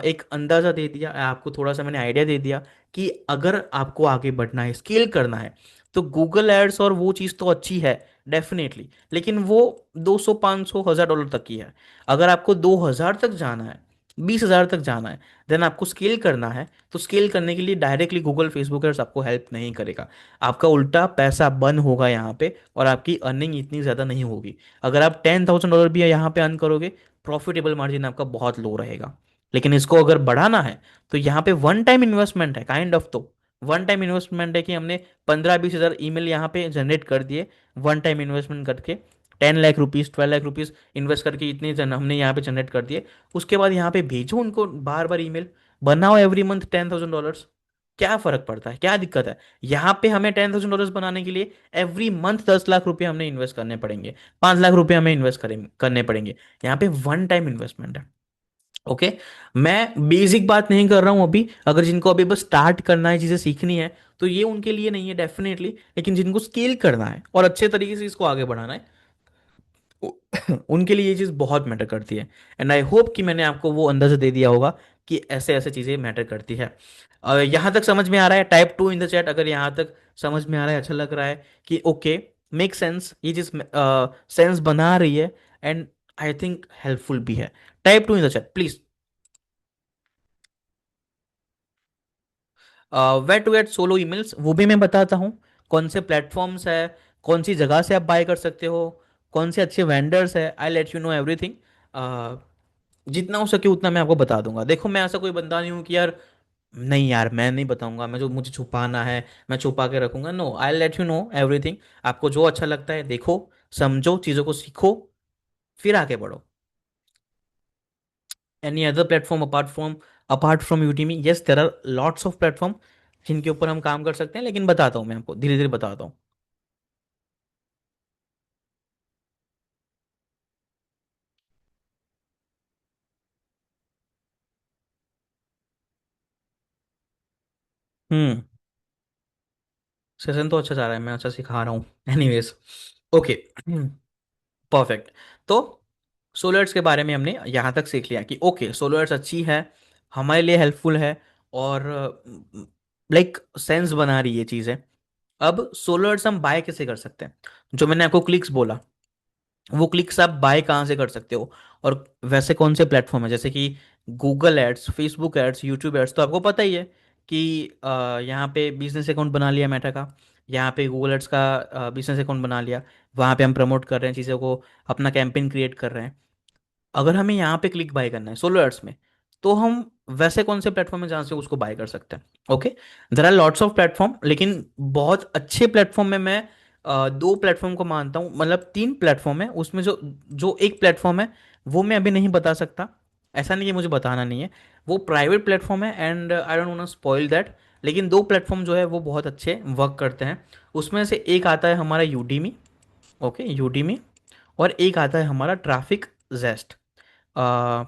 एक अंदाजा दे दिया, आपको थोड़ा सा मैंने आइडिया दे दिया कि अगर आपको आगे बढ़ना है, स्केल करना है, तो गूगल एड्स और वो चीज़ तो अच्छी है डेफिनेटली, लेकिन वो 200 500 1000 डॉलर तक की है। अगर आपको 2,000 तक जाना है, 20,000 तक जाना है, देन आपको स्केल करना है। तो स्केल करने के लिए डायरेक्टली गूगल फेसबुक एड्स आपको हेल्प नहीं करेगा। आपका उल्टा पैसा बर्न होगा यहाँ पे, और आपकी अर्निंग इतनी ज़्यादा नहीं होगी। अगर आप $10,000 भी यहाँ पे अर्न करोगे, प्रॉफिटेबल मार्जिन आपका बहुत लो रहेगा। लेकिन इसको अगर बढ़ाना है, तो यहाँ पे वन टाइम इन्वेस्टमेंट है काइंड ऑफ। तो वन टाइम इन्वेस्टमेंट है कि हमने 15-20 हज़ार ईमेल यहाँ पे जनरेट कर दिए, वन टाइम इन्वेस्टमेंट करके 10 lakh rupees, 12 lakh rupees invest करके इतने हमने यहाँ पे जनरेट कर दिए। उसके बाद यहाँ पे भेजो उनको बार बार ईमेल, बनाओ एवरी मंथ $10,000। क्या फर्क पड़ता है, क्या दिक्कत है? यहाँ पे हमें $10,000 बनाने के लिए एवरी मंथ 10 लाख रुपए हमने इन्वेस्ट करने पड़ेंगे, 5 लाख रुपए हमें इन्वेस्ट करने पड़ेंगे। यहाँ पे वन टाइम इन्वेस्टमेंट है। ओके। मैं बेसिक बात नहीं कर रहा हूं अभी, अगर जिनको अभी बस स्टार्ट करना है, चीजें सीखनी है, तो ये उनके लिए नहीं है डेफिनेटली। लेकिन जिनको स्केल करना है और अच्छे तरीके से इसको आगे बढ़ाना है, उनके लिए ये चीज़ बहुत मैटर करती है। एंड आई होप कि मैंने आपको वो अंदाजा दे दिया होगा कि ऐसे ऐसे चीज़ें मैटर करती है। यहाँ तक समझ में आ रहा है? टाइप 2 इन द चैट अगर यहाँ तक समझ में आ रहा है, अच्छा लग रहा है कि ओके, मेक सेंस, ये चीज़ सेंस बना रही है, एंड आई थिंक हेल्पफुल भी है। Type 2 in the chat please. Wait to get solo emails वो भी मैं बताता हूँ, कौन से प्लेटफॉर्म्स है, कौन सी जगह से आप बाय कर सकते हो, कौन से अच्छे वेंडर्स है, I let you know everything. जितना हो सके उतना मैं आपको बता दूंगा। देखो मैं ऐसा कोई बंदा नहीं हूँ कि यार नहीं यार मैं नहीं बताऊंगा, मैं जो मुझे छुपाना है मैं छुपा के रखूंगा। No, I let you know everything. आपको जो अच्छा लगता है देखो, समझो, चीज़ों को सीखो, फिर आगे बढ़ो। Any other platform apart from यूटीमी? Yes, there are lots of platform जिनके ऊपर हम काम कर सकते हैं, लेकिन बताता हूँ मैं आपको, धीरे धीरे बताता हूँ। हम्म। सेशन तो अच्छा जा रहा है, मैं अच्छा सिखा रहा हूँ। Anyways, okay, perfect. तो सोलर्स के बारे में हमने यहाँ तक सीख लिया कि ओके सोलर्स अच्छी है, हमारे लिए हेल्पफुल है, और लाइक सेंस बना रही है चीज़ें। अब सोलर्स हम बाय कैसे कर सकते हैं? जो मैंने आपको क्लिक्स बोला, वो क्लिक्स आप बाय कहाँ से कर सकते हो, और वैसे कौन से प्लेटफॉर्म है, जैसे कि Google ads, Facebook ads, YouTube ads, तो आपको पता ही है कि यहाँ पे बिजनेस अकाउंट बना लिया मेटा का, यहाँ पे गूगल एड्स का बिजनेस अकाउंट बना लिया, वहाँ पे हम प्रमोट कर रहे हैं चीज़ों को, अपना कैंपेन क्रिएट कर रहे हैं। अगर हमें यहाँ पे क्लिक बाय करना है सोलो एड्स में, तो हम वैसे कौन से प्लेटफॉर्म है जहाँ से उसको बाय कर सकते हैं? Okay, there are lots of platform, लेकिन बहुत अच्छे प्लेटफॉर्म में मैं दो प्लेटफॉर्म को मानता हूँ, मतलब तीन प्लेटफॉर्म है उसमें, जो जो एक प्लेटफॉर्म है वो मैं अभी नहीं बता सकता, ऐसा नहीं है मुझे बताना नहीं है, वो प्राइवेट प्लेटफॉर्म है and I don't want spoil that. लेकिन दो प्लेटफॉर्म जो है वो बहुत अच्छे वर्क करते हैं। उसमें से एक आता है हमारा यूडीमी, ओके यूडीमी, और एक आता है हमारा ट्रैफिक जेस्ट। आ,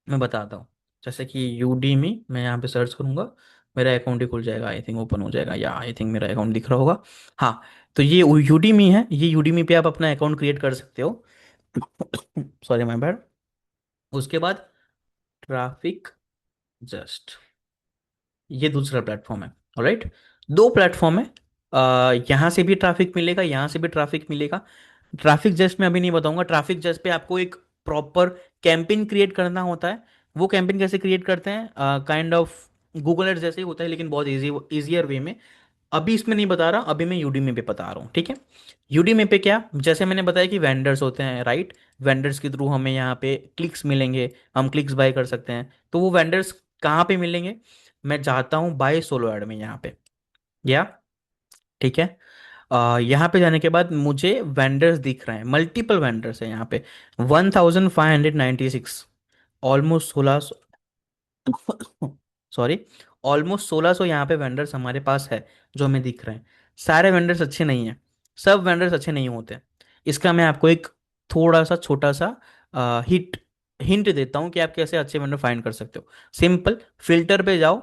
मैं बताता हूँ, जैसे कि यूडीमी मैं यहाँ पे सर्च करूँगा, मेरा अकाउंट ही खुल जाएगा, आई थिंक ओपन हो जाएगा, या आई थिंक मेरा अकाउंट दिख रहा होगा। हाँ, तो ये यूडीमी है, ये यूडीमी पे आप अपना अकाउंट क्रिएट कर सकते हो। Sorry my bad. उसके बाद ट्रैफिक जस्ट, ये दूसरा प्लेटफॉर्म है। ऑलराइट, दो प्लेटफॉर्म है, यहाँ से भी ट्रैफिक मिलेगा, यहाँ से भी ट्रैफिक मिलेगा। ट्रैफिक जस्ट में अभी नहीं बताऊंगा, ट्रैफिक जस्ट पे आपको एक प्रॉपर कैंपेन क्रिएट करना होता है। वो कैंपेन कैसे क्रिएट करते हैं, काइंड ऑफ गूगल एड्स जैसे ही होता है, लेकिन बहुत इजी इजियर वे में। अभी इसमें नहीं बता रहा, अभी मैं यूडीमी पे बता रहा हूँ, ठीक है। यूडीमी पे क्या, जैसे मैंने बताया कि वेंडर्स होते हैं, राइट, वेंडर्स के थ्रू हमें यहाँ पे क्लिक्स मिलेंगे, हम क्लिक्स बाय कर सकते हैं। तो वो वेंडर्स कहाँ पे मिलेंगे? मैं चाहता हूँ बाय सोलो ऐड में, यहाँ पे, या ठीक है। यहाँ पे जाने के बाद मुझे वेंडर्स दिख रहे हैं, मल्टीपल वेंडर्स है यहाँ पे, 1596, ऑलमोस्ट 1600, सॉरी, ऑलमोस्ट 1600 यहाँ पे वेंडर्स हमारे पास है, जो हमें दिख रहे हैं। सारे वेंडर्स अच्छे नहीं हैं, सब वेंडर्स अच्छे नहीं होते। इसका मैं आपको एक थोड़ा सा छोटा सा हिट हिंट देता हूँ कि आप कैसे अच्छे वेंडर फाइंड कर सकते हो। सिंपल, फिल्टर पे जाओ,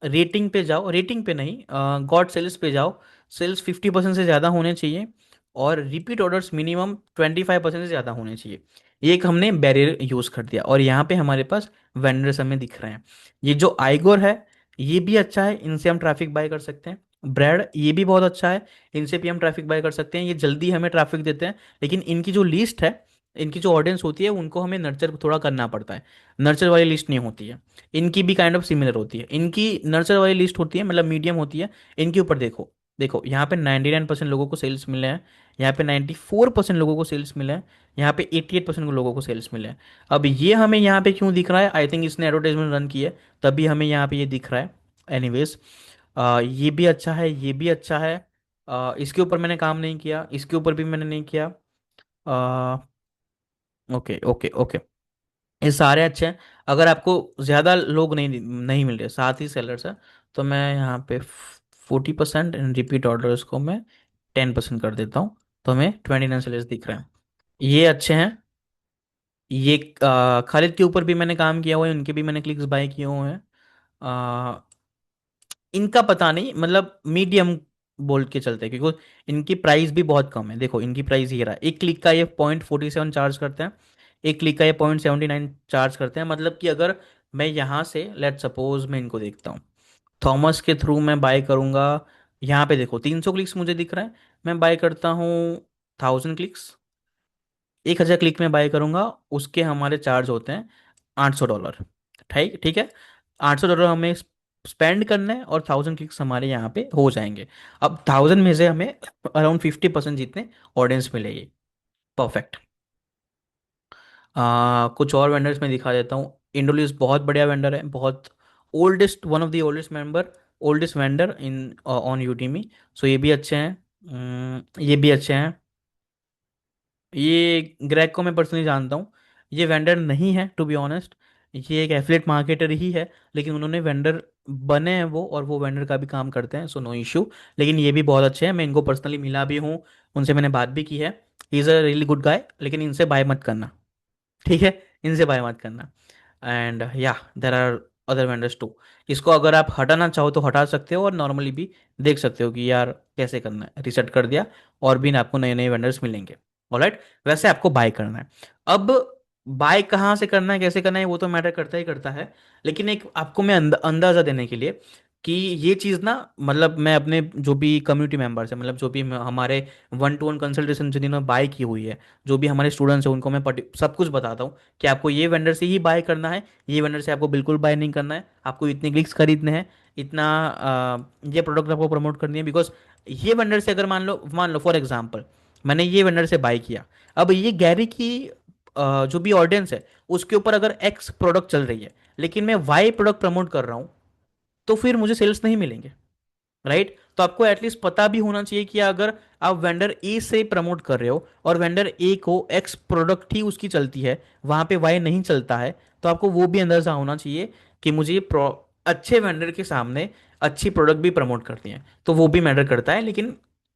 रेटिंग पे जाओ, रेटिंग पे नहीं, गॉड सेल्स पे जाओ, सेल्स 50% से ज़्यादा होने चाहिए, और रिपीट ऑर्डर्स मिनिमम 25% से ज़्यादा होने चाहिए। ये एक हमने बैरियर यूज़ कर दिया, और यहाँ पे हमारे पास वेंडर्स हमें दिख रहे हैं। ये जो आइगोर है, ये भी अच्छा है, इनसे हम ट्रैफिक बाय कर सकते हैं। ब्रेड, ये भी बहुत अच्छा है, इनसे भी हम ट्रैफिक बाय कर सकते हैं, ये जल्दी हमें ट्रैफिक देते हैं। लेकिन इनकी जो लिस्ट है, इनकी जो ऑडियंस होती है, उनको हमें नर्चर थोड़ा करना पड़ता है, नर्चर वाली लिस्ट नहीं होती है। इनकी भी काइंड ऑफ सिमिलर होती है, इनकी नर्चर वाली लिस्ट होती है, मतलब मीडियम होती है। इनके ऊपर देखो, देखो यहाँ पे 99% लोगों को सेल्स मिले हैं, यहाँ पे 94% लोगों को सेल्स मिले हैं, यहाँ पे 88% लोगों को सेल्स मिले हैं। अब ये हमें यहाँ पे क्यों दिख रहा है? आई थिंक इसने एडवर्टाइजमेंट रन की है, तभी हमें यहाँ पे ये दिख रहा है। एनीवेज, ये भी अच्छा है, ये भी अच्छा है। इसके ऊपर मैंने काम नहीं किया, इसके ऊपर भी मैंने नहीं किया। ओके ओके ओके, ये सारे अच्छे हैं। अगर आपको ज़्यादा लोग नहीं नहीं मिल रहे, साथ ही सेलर्स है, तो मैं यहाँ पे 40% रिपीट ऑर्डर्स को मैं 10% कर देता हूँ, तो हमें 29 सेलर्स दिख रहे हैं। ये अच्छे हैं। ये खालिद के ऊपर भी मैंने काम किया हुआ है, उनके भी मैंने क्लिक्स बाय किए हुए हैं। अ, इनका पता नहीं, मतलब मीडियम बोल के चलते हैं, क्योंकि इनकी प्राइस भी बहुत कम है। देखो इनकी प्राइस ये रहा, एक क्लिक का ये 0.47 चार्ज करते हैं, एक क्लिक का ये 0.79 चार्ज करते हैं। मतलब कि अगर मैं यहाँ से लेट सपोज मैं इनको देखता हूँ, थॉमस के थ्रू मैं बाय करूँगा, यहाँ पे देखो 300 क्लिक्स मुझे दिख रहा है, मैं बाय करता हूँ 1000 क्लिक्स, 1000 क्लिक में बाय करूँगा, उसके हमारे चार्ज होते हैं $800। ठीक ठीक है, $800 हमें स्पेंड करना है, और 1000 क्लिक्स हमारे यहाँ पे हो जाएंगे। अब 1000 में से हमें अराउंड 50% जितने ऑडियंस मिलेगी। परफेक्ट। कुछ और वेंडर्स में दिखा देता हूँ। इंडोलिस बहुत बढ़िया वेंडर है, बहुत oldest, one of the oldest member, oldest vendor in on यूटीमी। सो ये भी अच्छे हैं। ये भी अच्छे हैं। ये ग्रेग को मैं पर्सनली जानता हूँ, ये वेंडर नहीं है टू बी ऑनेस्ट, ये एक एफिलिएट मार्केटर ही है, लेकिन उन्होंने वेंडर बने हैं वो, और वो वेंडर का भी काम करते हैं, सो नो इशू। लेकिन ये भी बहुत अच्छे हैं, मैं इनको पर्सनली मिला भी हूँ, उनसे मैंने बात भी की है। He is a really good guy, लेकिन इनसे बाय मत करना, ठीक है, इनसे बाय मत करना। एंड या there are other vendors too. इसको अगर आप हटाना चाहो तो हटा सकते हो, और नॉर्मली भी देख सकते हो कि यार कैसे करना है, रिसेट कर दिया और भी आपको नए नए वेंडर्स मिलेंगे। ऑलराइट, वैसे आपको बाय करना है। अब बाय कहाँ से करना है, कैसे करना है, वो तो मैटर करता ही करता है। लेकिन एक आपको मैं अंदाजा देने के लिए कि ये चीज़ ना, मतलब मैं अपने जो भी कम्युनिटी मेंबर्स हैं, मतलब जो भी हमारे 1-to-1 कंसल्टेशन जिन्होंने बाय की हुई है, जो भी हमारे स्टूडेंट्स हैं, उनको मैं सब कुछ बताता हूँ कि आपको ये वेंडर से ही बाय करना है, ये वेंडर से आपको बिल्कुल बाय नहीं करना है, आपको इतने क्लिक्स खरीदने हैं, इतना ये प्रोडक्ट आपको प्रमोट करनी है। बिकॉज ये वेंडर से अगर मान लो फॉर एग्जाम्पल मैंने ये वेंडर से बाय किया, अब ये गैरी की जो भी ऑडियंस है उसके ऊपर अगर एक्स प्रोडक्ट चल रही है, लेकिन मैं वाई प्रोडक्ट प्रमोट कर रहा हूँ, तो फिर मुझे सेल्स नहीं मिलेंगे। राइट, तो आपको एटलीस्ट पता भी होना चाहिए कि अगर आप वेंडर ए से प्रमोट कर रहे हो और वेंडर ए को एक्स प्रोडक्ट ही उसकी चलती है, वहां पे वाई नहीं चलता है, तो आपको वो भी अंदाजा होना चाहिए कि मुझे ये अच्छे वेंडर के सामने अच्छी प्रोडक्ट भी प्रमोट करती है, तो वो भी मैटर करता है। लेकिन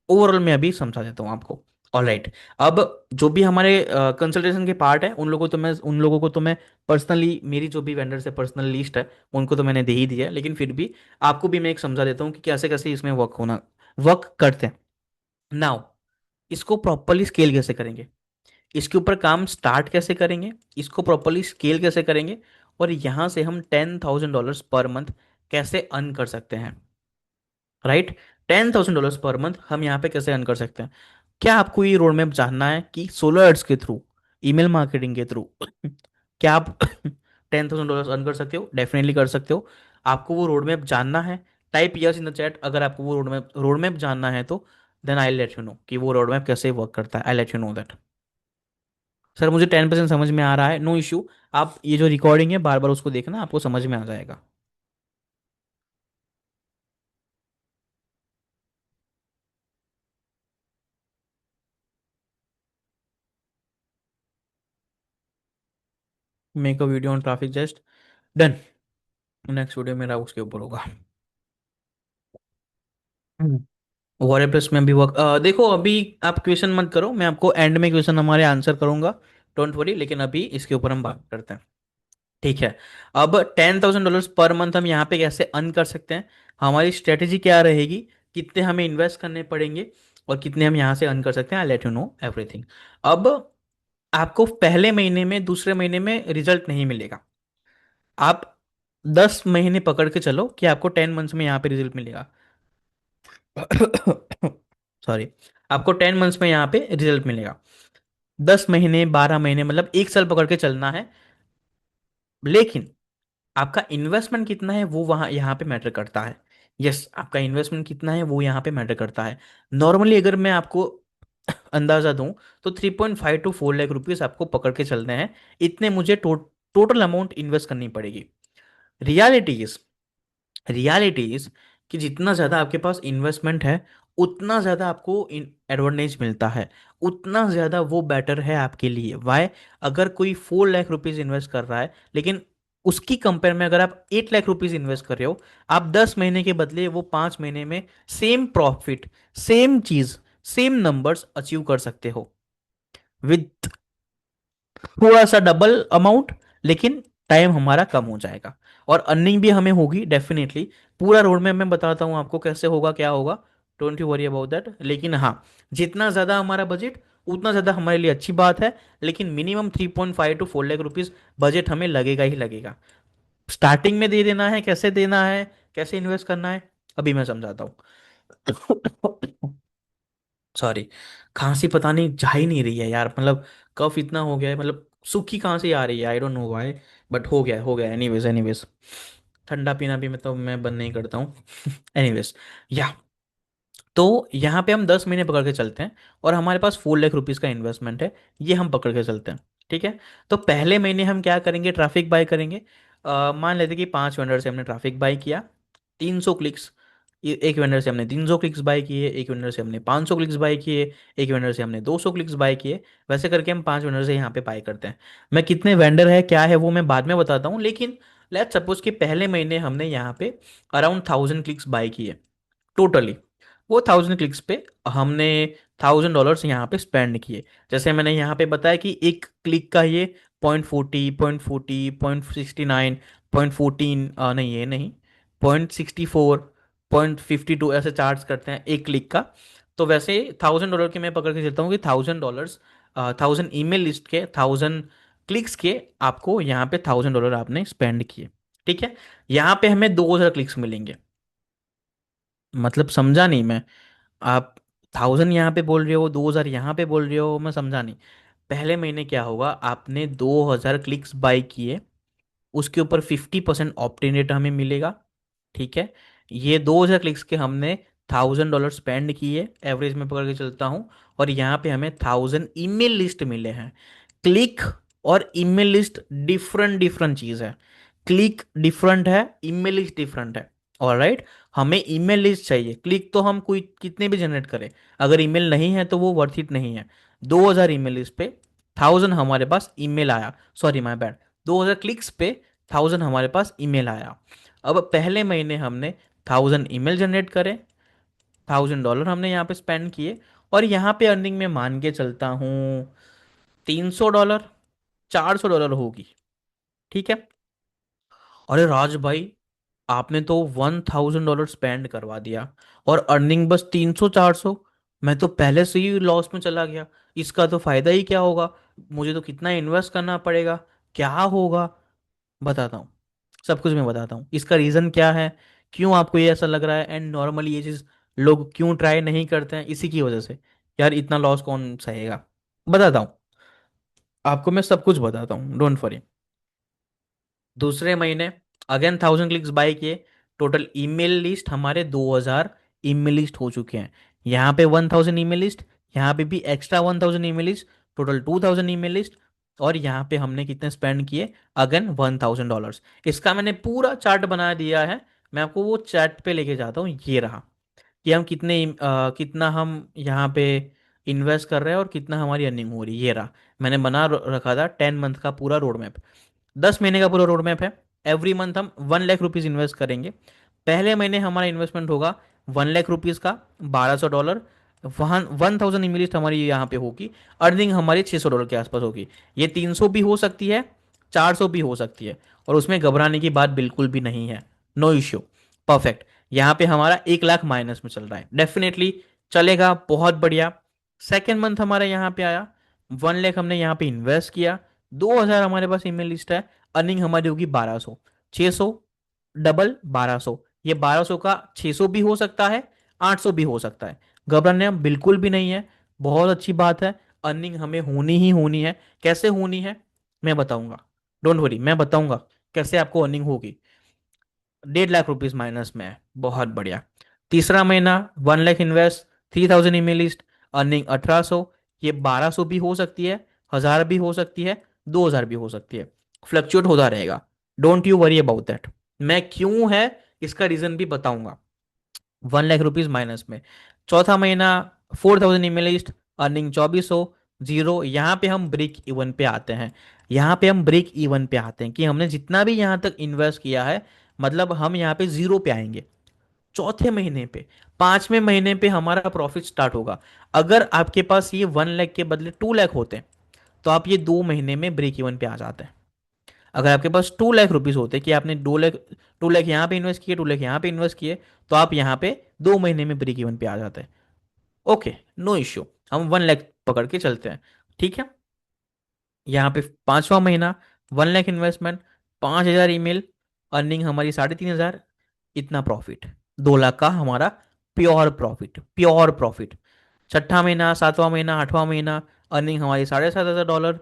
ओवरऑल मैं अभी समझा देता हूँ आपको। ऑलराइट, अब जो भी हमारे कंसल्टेशन के पार्ट है, उन लोगों को तो मैं पर्सनली, मेरी जो भी वेंडर से पर्सनल लिस्ट है उनको तो मैंने दे ही दिया है, लेकिन फिर भी आपको भी मैं एक समझा देता हूँ कि कैसे कैसे इसमें वर्क करते हैं। नाउ, इसको प्रॉपरली स्केल कैसे करेंगे, इसके ऊपर काम स्टार्ट कैसे करेंगे, इसको प्रॉपरली स्केल कैसे करेंगे, और यहां से हम $10,000 पर मंथ कैसे अर्न कर सकते हैं। राइट, $10,000 पर मंथ हम यहाँ पे कैसे अर्न कर सकते हैं। क्या आपको ये रोड मैप जानना है कि सोलो एड्स के थ्रू, ईमेल मार्केटिंग के थ्रू क्या आप $10,000 अर्न कर सकते हो? डेफिनेटली कर सकते हो। आपको वो रोड मैप जानना है? Type yes in the chat अगर आपको वो रोड मैप जानना है तो। Then I let you know कि वो रोड मैप कैसे वर्क करता है। I let you know that. Sir मुझे 10% समझ में आ रहा है, नो इशू। आप ये जो रिकॉर्डिंग है बार बार उसको देखना, आपको समझ में आ जाएगा। Make a video on traffic just done. Next video मेरा उसके ऊपर होगा। वॉरेप्लस में भी वर्क, देखो अभी आप क्वेश्चन मत करो, मैं आपको एंड में क्वेश्चन हमारे आंसर करूंगा, डोंट वरी। लेकिन अभी इसके ऊपर हम बात करते हैं। ठीक है, अब $10,000 पर मंथ हम यहाँ पे कैसे अर्न कर सकते हैं, हमारी स्ट्रेटेजी क्या रहेगी, कितने हमें इन्वेस्ट करने पड़ेंगे, और कितने हम यहाँ से अर्न कर सकते हैं। आई लेट यू नो एवरीथिंग। अब आपको पहले महीने में, दूसरे महीने में रिजल्ट नहीं मिलेगा। आप 10 महीने पकड़ के चलो कि आपको 10 मंथ्स में यहाँ पे रिजल्ट मिलेगा। सॉरी, आपको 10 मंथ्स में यहाँ पे रिजल्ट मिलेगा। 10 महीने, 12 महीने, मतलब 1 साल पकड़ के चलना है। लेकिन आपका इन्वेस्टमेंट कितना है वो वहाँ यहाँ पे मैटर करता है। यस, आपका इन्वेस्टमेंट कितना है वो यहाँ पे मैटर करता है। नॉर्मली अगर मैं आपको अंदाजा दूं तो 3.5 to 4 लाख रुपीस आपको पकड़ के चलते हैं। इतने मुझे टोटल अमाउंट इन्वेस्ट करनी पड़ेगी। रियलिटी रियलिटी इज कि जितना ज़्यादा आपके पास इन्वेस्टमेंट है, उतना ज़्यादा आपको एडवांटेज मिलता है, उतना ज़्यादा वो बेटर है आपके लिए। वाई? अगर कोई 4 लाख रुपीज़ इन्वेस्ट कर रहा है, लेकिन उसकी कंपेयर में अगर आप 8 लाख रुपीज़ इन्वेस्ट कर रहे हो, आप 10 महीने के बदले वो 5 महीने में सेम प्रॉफिट, सेम चीज़, सेम नंबर्स अचीव कर सकते हो विद थोड़ा सा डबल अमाउंट। लेकिन टाइम हमारा कम हो जाएगा और अर्निंग भी हमें होगी डेफिनेटली। पूरा रोड मैप मैं बताता हूँ आपको कैसे होगा, क्या होगा। Don't you worry about that. लेकिन हाँ, जितना ज़्यादा हमारा बजट, उतना ज़्यादा हमारे लिए अच्छी बात है। लेकिन minimum 3.5 to 4 lakh rupees budget हमें लगेगा ही लगेगा। स्टार्टिंग में दे देना है, कैसे देना है, कैसे इन्वेस्ट करना है, अभी मैं समझाता हूँ। सॉरी, खांसी पता नहीं जा ही नहीं रही है यार, मतलब कफ इतना हो गया है, मतलब सूखी खांसी आ रही है, I don't know why. But हो गया एनीवेज एनीवेज। ठंडा पीना भी मतलब मैं बंद नहीं करता हूँ। एनीवेज, या तो यहाँ पे हम 10 महीने पकड़ के चलते हैं और हमारे पास 4 लाख रुपीज़ का इन्वेस्टमेंट है, ये हम पकड़ के चलते हैं। ठीक है, तो पहले महीने हम क्या करेंगे, ट्रैफिक बाय करेंगे। मान लेते कि 5 वेंडर से हमने ट्रैफिक बाय किया, 300 क्लिक्स। एक वेंडर से हमने 300 क्लिक्स बाय किए, एक वेंडर से हमने 500 क्लिक्स बाय किए, एक वेंडर से हमने 200 क्लिक्स बाय किए। वैसे करके हम 5 वेंडर से यहाँ पे बाय करते हैं। मैं कितने वेंडर है क्या है वो मैं बाद में बताता हूँ, लेकिन लेट्स सपोज कि पहले महीने हमने यहाँ पे अराउंड 1000 क्लिक्स बाय किए टोटली। वो 1000 क्लिक्स पे हमने $1,000 यहाँ पे स्पेंड किए। जैसे मैंने यहाँ पे बताया कि एक क्लिक का ये 0.40, 0.40, 0.69, 0.14, नहीं ये नहीं, 0.64, 0.52 ऐसे चार्ज करते हैं एक क्लिक का। तो वैसे $1000 के मैं पकड़ के चलता हूँ कि $1000, 1000 ईमेल लिस्ट के, 1000 क्लिक्स के, आपको यहाँ पे $1000 आपने स्पेंड किए। ठीक है, यहाँ पे हमें 2000 क्लिक्स मिलेंगे। मतलब समझा नहीं मैं, आप 1000 यहाँ पे बोल रहे हो, 2000 यहाँ पे बोल रहे हो, मैं समझा नहीं। पहले महीने क्या होगा, आपने 2000 क्लिक्स बाय किए, उसके ऊपर 50% ऑप्टिन रेट हमें मिलेगा। ठीक है, ये 2000 क्लिक्स के हमने $1000 स्पेंड किए, एवरेज में पकड़ के चलता हूँ। और यहाँ पे हमें 1000 ईमेल लिस्ट मिले हैं। क्लिक और ईमेल लिस्ट डिफरेंट डिफरेंट चीज़ है। क्लिक डिफरेंट है, ईमेल लिस्ट डिफरेंट है। और राइट, हमें ईमेल लिस्ट चाहिए, क्लिक तो हम कोई कितने भी जनरेट करें, अगर ईमेल नहीं है तो वो वर्थ इट नहीं है। 2000 ईमेल लिस्ट पे 1000 हमारे पास ईमेल आया, सॉरी माय बैड, 2000 क्लिक्स पे 1000 हमारे पास ईमेल आया। अब पहले महीने हमने 1000 ईमेल जनरेट करे, $1000 हमने यहाँ पे स्पेंड किए, और यहाँ पे अर्निंग में मान के चलता हूँ $300, $400 होगी। ठीक है। अरे राज भाई, आपने तो $1000 स्पेंड करवा दिया और अर्निंग बस 300 400। मैं तो पहले से ही लॉस में चला गया, इसका तो फायदा ही क्या होगा, मुझे तो कितना इन्वेस्ट करना पड़ेगा, क्या होगा। बताता हूँ, सब कुछ मैं बताता हूँ, इसका रीज़न क्या है, क्यों आपको ये ऐसा लग रहा है, एंड नॉर्मली ये चीज़ लोग क्यों ट्राई नहीं करते हैं, इसी की वजह से। यार इतना लॉस कौन सहेगा, बताता हूँ, आपको मैं सब कुछ बताता हूँ, डोंट वरी। दूसरे महीने अगेन 1000 क्लिक्स बाय किए, टोटल ईमेल लिस्ट हमारे 2000 ईमेल लिस्ट हो चुके हैं। यहाँ पे 1000 ईमेल लिस्ट, यहाँ पे भी extra 1000 email list, total 2000 email list. और यहाँ पे हमने कितने स्पेंड किए, अगेन $1000। इसका मैंने पूरा चार्ट बना दिया है, मैं आपको वो चार्ट पे लेके जाता हूँ, ये रहा, कि हम कितना हम यहाँ पे इन्वेस्ट कर रहे हैं और कितना हमारी अर्निंग हो रही है, ये रहा। मैंने बना रखा था 10 मंथ का पूरा रोड मैप, 10 महीने का पूरा रोड मैप है। एवरी मंथ हम 1 लाख रुपीज़ इन्वेस्ट करेंगे। पहले महीने हमारा इन्वेस्टमेंट होगा 1 लाख रुपीज़ का, $1200। वहाँ 1000 ईमेल लिस्ट हमारी यहाँ पे होगी, अर्निंग हमारी $600 के आसपास होगी। ये 300 भी हो सकती है, 400 भी हो सकती है, और उसमें घबराने की बात बिल्कुल भी नहीं है। No issue, perfect. यहाँ पे हमारा 1 लाख माइनस में चल रहा है, डेफिनेटली चलेगा, बहुत बढ़िया। सेकेंड मंथ हमारा यहाँ पे आया, 1 लाख हमने यहाँ पे इन्वेस्ट किया, 2000 हमारे पास ईमेल लिस्ट है, अर्निंग हमारी होगी 1200। 600 डबल 1200, ये 1200 का 600 भी हो सकता है, 800 भी हो सकता है, घबराने हम बिल्कुल भी नहीं है, बहुत अच्छी बात है। अर्निंग हमें होनी ही होनी है। कैसे होनी है मैं बताऊंगा, डोंट वरी, मैं बताऊंगा कैसे आपको अर्निंग होगी। 1.5 लाख रुपीज माइनस में है, बहुत बढ़िया। तीसरा महीना 1 lakh invest, 3000 email list, earning 1800। ये 1200 भी हो सकती है, 1000 भी हो सकती है, 2000 भी हो सकती है, फ्लक्चुएट होता रहेगा। Don't you worry about that, मैं क्यों है इसका रीजन भी बताऊंगा। 1 लाख रुपीज माइनस में। चौथा महीना 4000 ईमेल लिस्ट, अर्निंग 2400, जीरो। यहाँ पे हम ब्रेक इवन पे आते हैं, यहाँ पे हम ब्रेक इवन पे आते हैं कि हमने जितना भी यहाँ तक इन्वेस्ट किया है, मतलब हम यहाँ पे जीरो पे आएंगे। चौथे महीने पे, 5वें महीने पे हमारा प्रॉफिट स्टार्ट होगा। अगर आपके पास ये 1 लाख के बदले 2 लाख होते हैं, तो आप ये 2 महीने में ब्रेक इवन पे आ जाते हैं। अगर आपके पास 2 लाख रुपीज होते कि आपने 2 लाख, 2 लाख यहाँ पे इन्वेस्ट किए, 2 लाख यहाँ पे इन्वेस्ट किए, तो आप यहाँ पे 2 महीने में ब्रेक इवन पे आ जाते हैं। ओके, नो इश्यू, हम 1 लाख पकड़ के चलते हैं। ठीक है, यहाँ पे 5वां महीना, 1 लाख इन्वेस्टमेंट, 5000 ईमेल, अर्निंग हमारी 3500, इतना प्रॉफिट, 2 लाख का हमारा प्योर प्रॉफिट, प्योर प्रॉफिट। छठा महीना, 7वां महीना, 8वां महीना, अर्निंग हमारी $7500,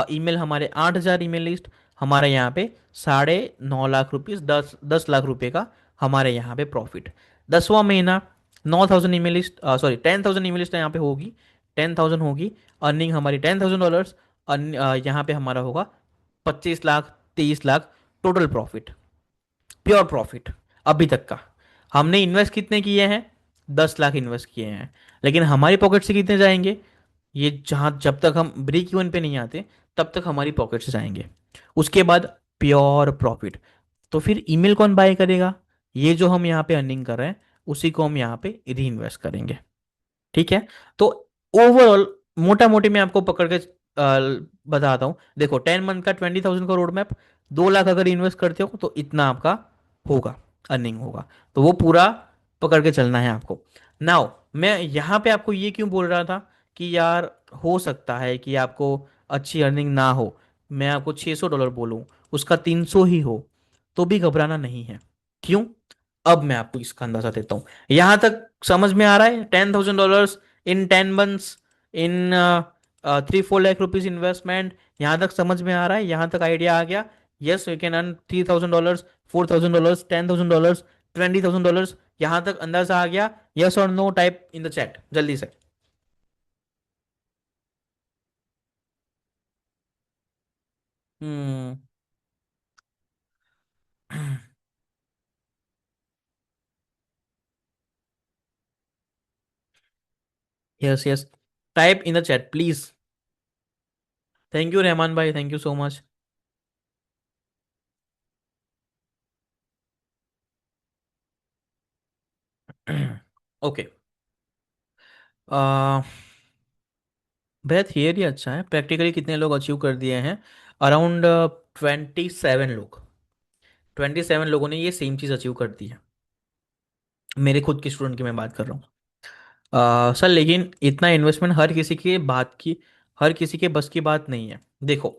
ईमेल हमारे 8000 ईमेल लिस्ट, हमारे यहाँ पे 9.5 लाख रुपीज़, 10 10 लाख रुपए का हमारे यहाँ पे प्रॉफिट। 10वां महीना, 9000 email list, sorry 10,000 email list यहाँ पे होगी, 10,000 होगी, अर्निंग हमारी $10,000, यहाँ पे हमारा होगा 25 lakh, 23 lakh, total profit, pure profit अभी तक का। हमने इन्वेस्ट कितने किए हैं, 10 लाख इन्वेस्ट किए हैं, लेकिन हमारी पॉकेट से कितने जाएंगे, ये जहाँ जब तक हम ब्रेक इवन पे नहीं आते तब तक हमारी पॉकेट से जाएंगे। उसके बाद प्योर प्रॉफिट। तो फिर ईमेल कौन बाय करेगा, ये जो हम यहाँ पे अर्निंग कर रहे हैं उसी को हम यहाँ पे री इन्वेस्ट करेंगे। ठीक है, तो ओवरऑल मोटा मोटी मैं आपको पकड़ के बताता हूँ। देखो 10 मंथ का 20,000 का रोड मैप, 2 लाख अगर इन्वेस्ट करते हो तो इतना आपका होगा, अर्निंग होगा। तो वो पूरा पकड़ के चलना है आपको। नाउ मैं यहाँ पे आपको ये क्यों बोल रहा था कि यार हो सकता है कि आपको अच्छी अर्निंग ना हो, मैं आपको $600 बोलूँ, उसका 300 ही हो, तो भी घबराना नहीं है। क्यों? अब मैं आपको इसका अंदाजा देता हूँ। यहां तक समझ में आ रहा है? $10,000 इन 10 months, इन 3-4 लाख रुपीज इन्वेस्टमेंट, यहां तक समझ में आ रहा है? यहां तक आइडिया आ गया? Yes, you can earn $3,000, $4,000, $10,000, $20,000। यहां तक अंदाजा आ गया? यस और no type in the chat जल्दी से। Hmm. Yes yes, type in the chat please. Thank you Rahman भाई, thank you so much. Okay. भैया थियरी अच्छा है, प्रैक्टिकली कितने लोग अचीव कर दिए हैं? अराउंड 27 लोग। 27 लोगों ने ये सेम चीज़ अचीव कर दी है। मेरे खुद के स्टूडेंट की मैं बात कर रहा हूँ। सर लेकिन इतना इन्वेस्टमेंट हर किसी के बस की बात नहीं है। देखो,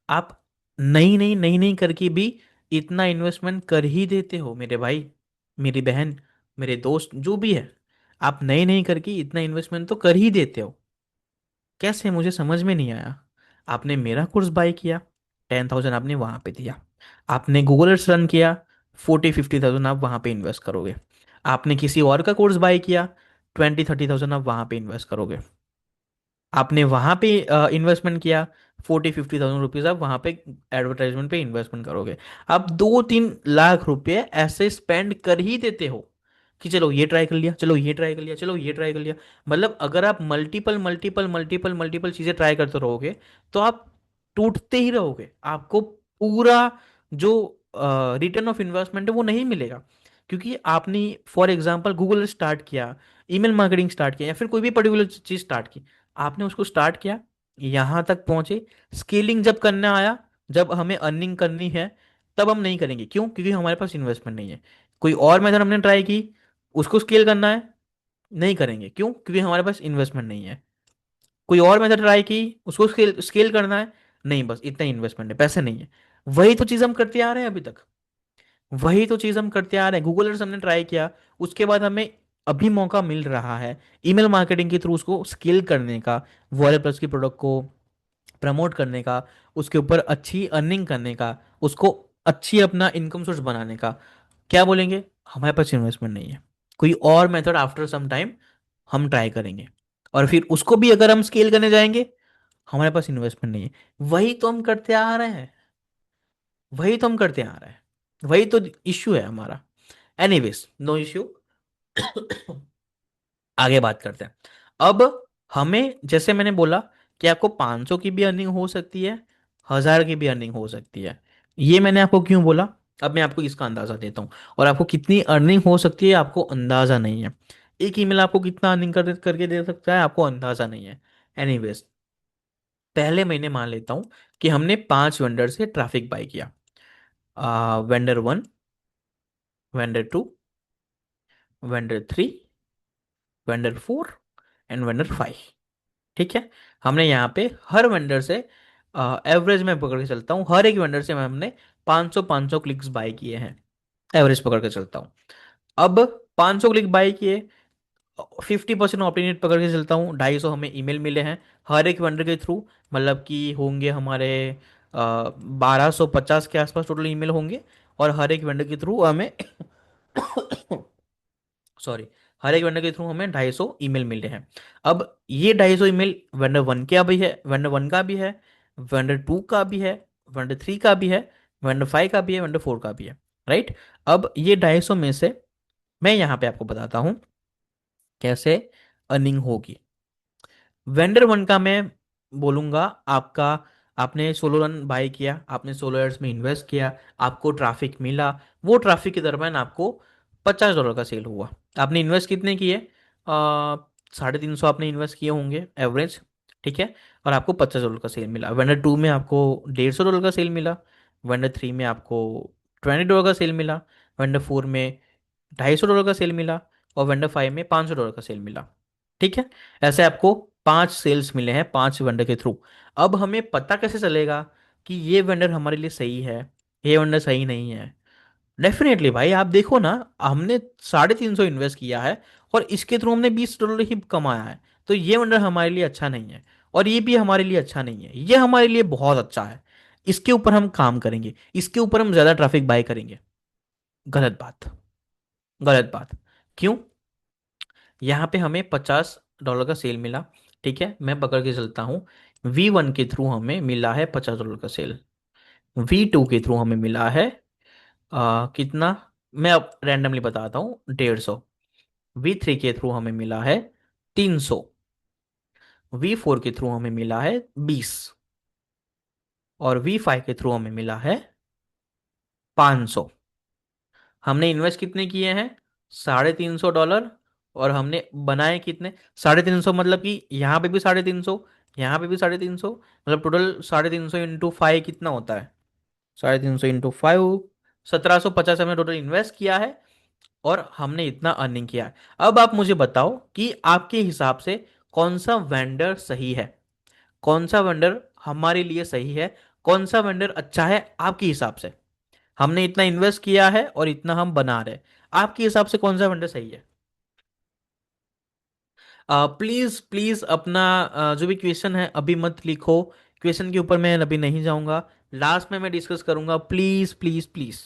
आप नहीं नहीं नहीं नहीं करके भी इतना इन्वेस्टमेंट कर ही देते हो मेरे भाई, मेरी बहन, मेरे दोस्त, जो भी है। आप नहीं नहीं करके इतना इन्वेस्टमेंट तो कर ही देते हो। कैसे? मुझे समझ में नहीं आया। आपने मेरा कोर्स बाय किया, 10,000 आपने वहां पे दिया। आपने गूगल एड्स रन किया, 40-50,000 आप वहां पे इन्वेस्ट करोगे। आपने किसी और का कोर्स बाय किया, 20-30,000 आप वहां पे इन्वेस्ट करोगे। आपने वहां पे इन्वेस्टमेंट किया, 40-50,000 रुपीज आप वहां पे एडवर्टाइजमेंट पे इन्वेस्टमेंट करोगे। आप 2-3 लाख रुपए ऐसे स्पेंड कर ही देते हो कि चलो ये ट्राई कर लिया, चलो ये ट्राई कर लिया, चलो ये ट्राई कर लिया। मतलब अगर आप मल्टीपल मल्टीपल मल्टीपल मल्टीपल चीजें ट्राई करते रहोगे तो आप टूटते ही रहोगे। आपको पूरा जो रिटर्न ऑफ इन्वेस्टमेंट है वो नहीं मिलेगा। क्योंकि आपने फॉर एग्जाम्पल गूगल स्टार्ट किया, ईमेल मार्केटिंग स्टार्ट किया, या फिर कोई भी पर्टिकुलर चीज स्टार्ट की, आपने उसको स्टार्ट किया, यहां तक पहुंचे, स्केलिंग जब करना आया, जब हमें अर्निंग करनी है, तब हम नहीं करेंगे। क्यों? क्योंकि हमारे पास इन्वेस्टमेंट नहीं है। कोई और मेथड हमने ट्राई की, उसको स्केल करना है, नहीं करेंगे। क्यों? क्योंकि हमारे पास इन्वेस्टमेंट नहीं है। कोई और मेथड ट्राई की, उसको स्केल स्केल करना है, नहीं, बस इतना इन्वेस्टमेंट है, पैसे नहीं है। वही तो चीज हम करते आ रहे हैं अभी तक। वही तो चीज हम करते आ रहे हैं। गूगल एड्स हमने ट्राई किया, उसके बाद हमें अभी मौका मिल रहा है ईमेल मार्केटिंग के थ्रू उसको स्केल करने का, वॉलेट प्लस की प्रोडक्ट को प्रमोट करने का, उसके ऊपर अच्छी अर्निंग करने का, उसको अच्छी अपना इनकम सोर्स बनाने का। क्या बोलेंगे? हमारे पास इन्वेस्टमेंट नहीं है, कोई और मेथड आफ्टर सम टाइम हम ट्राई करेंगे। और फिर उसको भी अगर हम स्केल करने जाएंगे, हमारे पास इन्वेस्टमेंट नहीं है। वही तो हम करते आ रहे हैं, वही तो हम करते आ रहे हैं, वही तो इश्यू है हमारा। Anyways, no issue. आगे बात करते हैं। अब हमें, जैसे मैंने बोला कि आपको 500 की भी अर्निंग हो सकती है, 1,000 की भी अर्निंग हो सकती है। ये मैंने आपको क्यों बोला? अब मैं आपको इसका अंदाजा देता हूँ। और आपको कितनी अर्निंग हो सकती है आपको अंदाजा नहीं है। एक ईमेल आपको कितना अर्निंग करके दे सकता है आपको अंदाजा नहीं है। एनीवेज, पहले महीने मान लेता हूँ कि हमने 5 वेंडर से ट्रैफिक बाय किया। Vendor 1, vendor 2, vendor 3, vendor 4 and vendor 5। ठीक है? हमने यहाँ पे हर वेंडर से, एवरेज में पकड़ के चलता हूँ, हर एक वेंडर से हमने 500 क्लिक्स बाय किए हैं। एवरेज पकड़ के चलता हूँ। अब 500 क्लिक बाय किए, 50% ऑप्टिनेट पकड़ के चलता हूँ, 250 हमें ईमेल मिले हैं हर एक वेंडर के थ्रू। मतलब कि होंगे हमारे 1250 के आसपास टोटल ईमेल होंगे। और हर एक वेंडर के थ्रू हमें सॉरी, हर एक वेंडर के थ्रू हमें 250 ईमेल मिले हैं। अब ये 250 ईमेल वेंडर 1 का भी है, वेंडर 1 का भी है, वेंडर 2 का भी है, वेंडर 3 का भी है, वेंडर 5 का भी है, वेंडर 4 का भी है। राइट? अब ये 250 में से मैं यहाँ पे आपको बताता हूँ कैसे अर्निंग होगी। वेंडर 1 का मैं बोलूंगा, आपका, आपने सोलो रन बाय किया, आपने सोलो एड्स में इन्वेस्ट किया, आपको ट्रैफिक मिला। वो ट्रैफिक के दरम्यान आपको $50 का सेल हुआ। आपने इन्वेस्ट कितने किए? 350 आपने इन्वेस्ट किए होंगे एवरेज। ठीक है? और आपको $50 का सेल मिला। वेंडर 2 में आपको $150 का सेल मिला। वेंडर थ्री में आपको $20 का सेल मिला, वेंडर फोर में $250 का सेल मिला, और वेंडर फाइव में $500 का सेल मिला। ठीक है, ऐसे आपको 5 सेल्स मिले हैं 5 वेंडर के थ्रू। अब हमें पता कैसे चलेगा कि ये वेंडर हमारे लिए सही है, ये वेंडर सही नहीं है? डेफिनेटली भाई, आप देखो ना, हमने 350 इन्वेस्ट किया है और इसके थ्रू हमने $20 ही कमाया है। तो ये वेंडर हमारे लिए अच्छा नहीं है, और ये भी हमारे लिए अच्छा नहीं है, ये हमारे लिए बहुत अच्छा है। इसके ऊपर हम काम करेंगे, इसके ऊपर हम ज्यादा ट्रैफिक बाय करेंगे। गलत बात, गलत बात। क्यों? यहाँ पे हमें $50 का सेल मिला। ठीक है, मैं पकड़ के चलता हूँ। V1 के थ्रू हमें मिला है $50 का सेल। V2 के थ्रू हमें मिला है कितना, मैं अब रैंडमली बताता हूँ, 150। V3 के थ्रू हमें मिला है 300। V4 के थ्रू हमें मिला है 20। और V5 के थ्रू हमें मिला है 500। हमने इन्वेस्ट कितने किए हैं? $350। और हमने बनाए कितने? 350, मतलब कि यहाँ पे भी 350, यहाँ पे भी 350, मतलब टोटल 350 इंटू फाइव कितना होता है? 350 इंटू फाइव, 1750 हमने टोटल इन्वेस्ट किया है, और हमने इतना अर्निंग किया है। अब आप मुझे बताओ कि आपके हिसाब से कौन सा वेंडर सही है, कौन सा वेंडर हमारे लिए सही है, कौन सा वेंडर अच्छा है आपके हिसाब से? हमने इतना इन्वेस्ट किया है और इतना हम बना रहे हैं, आपके हिसाब से कौन सा वेंडर सही है? प्लीज प्लीज अपना जो भी क्वेश्चन है अभी मत लिखो, क्वेश्चन के ऊपर मैं अभी नहीं जाऊंगा, लास्ट में मैं डिस्कस करूंगा, please please please.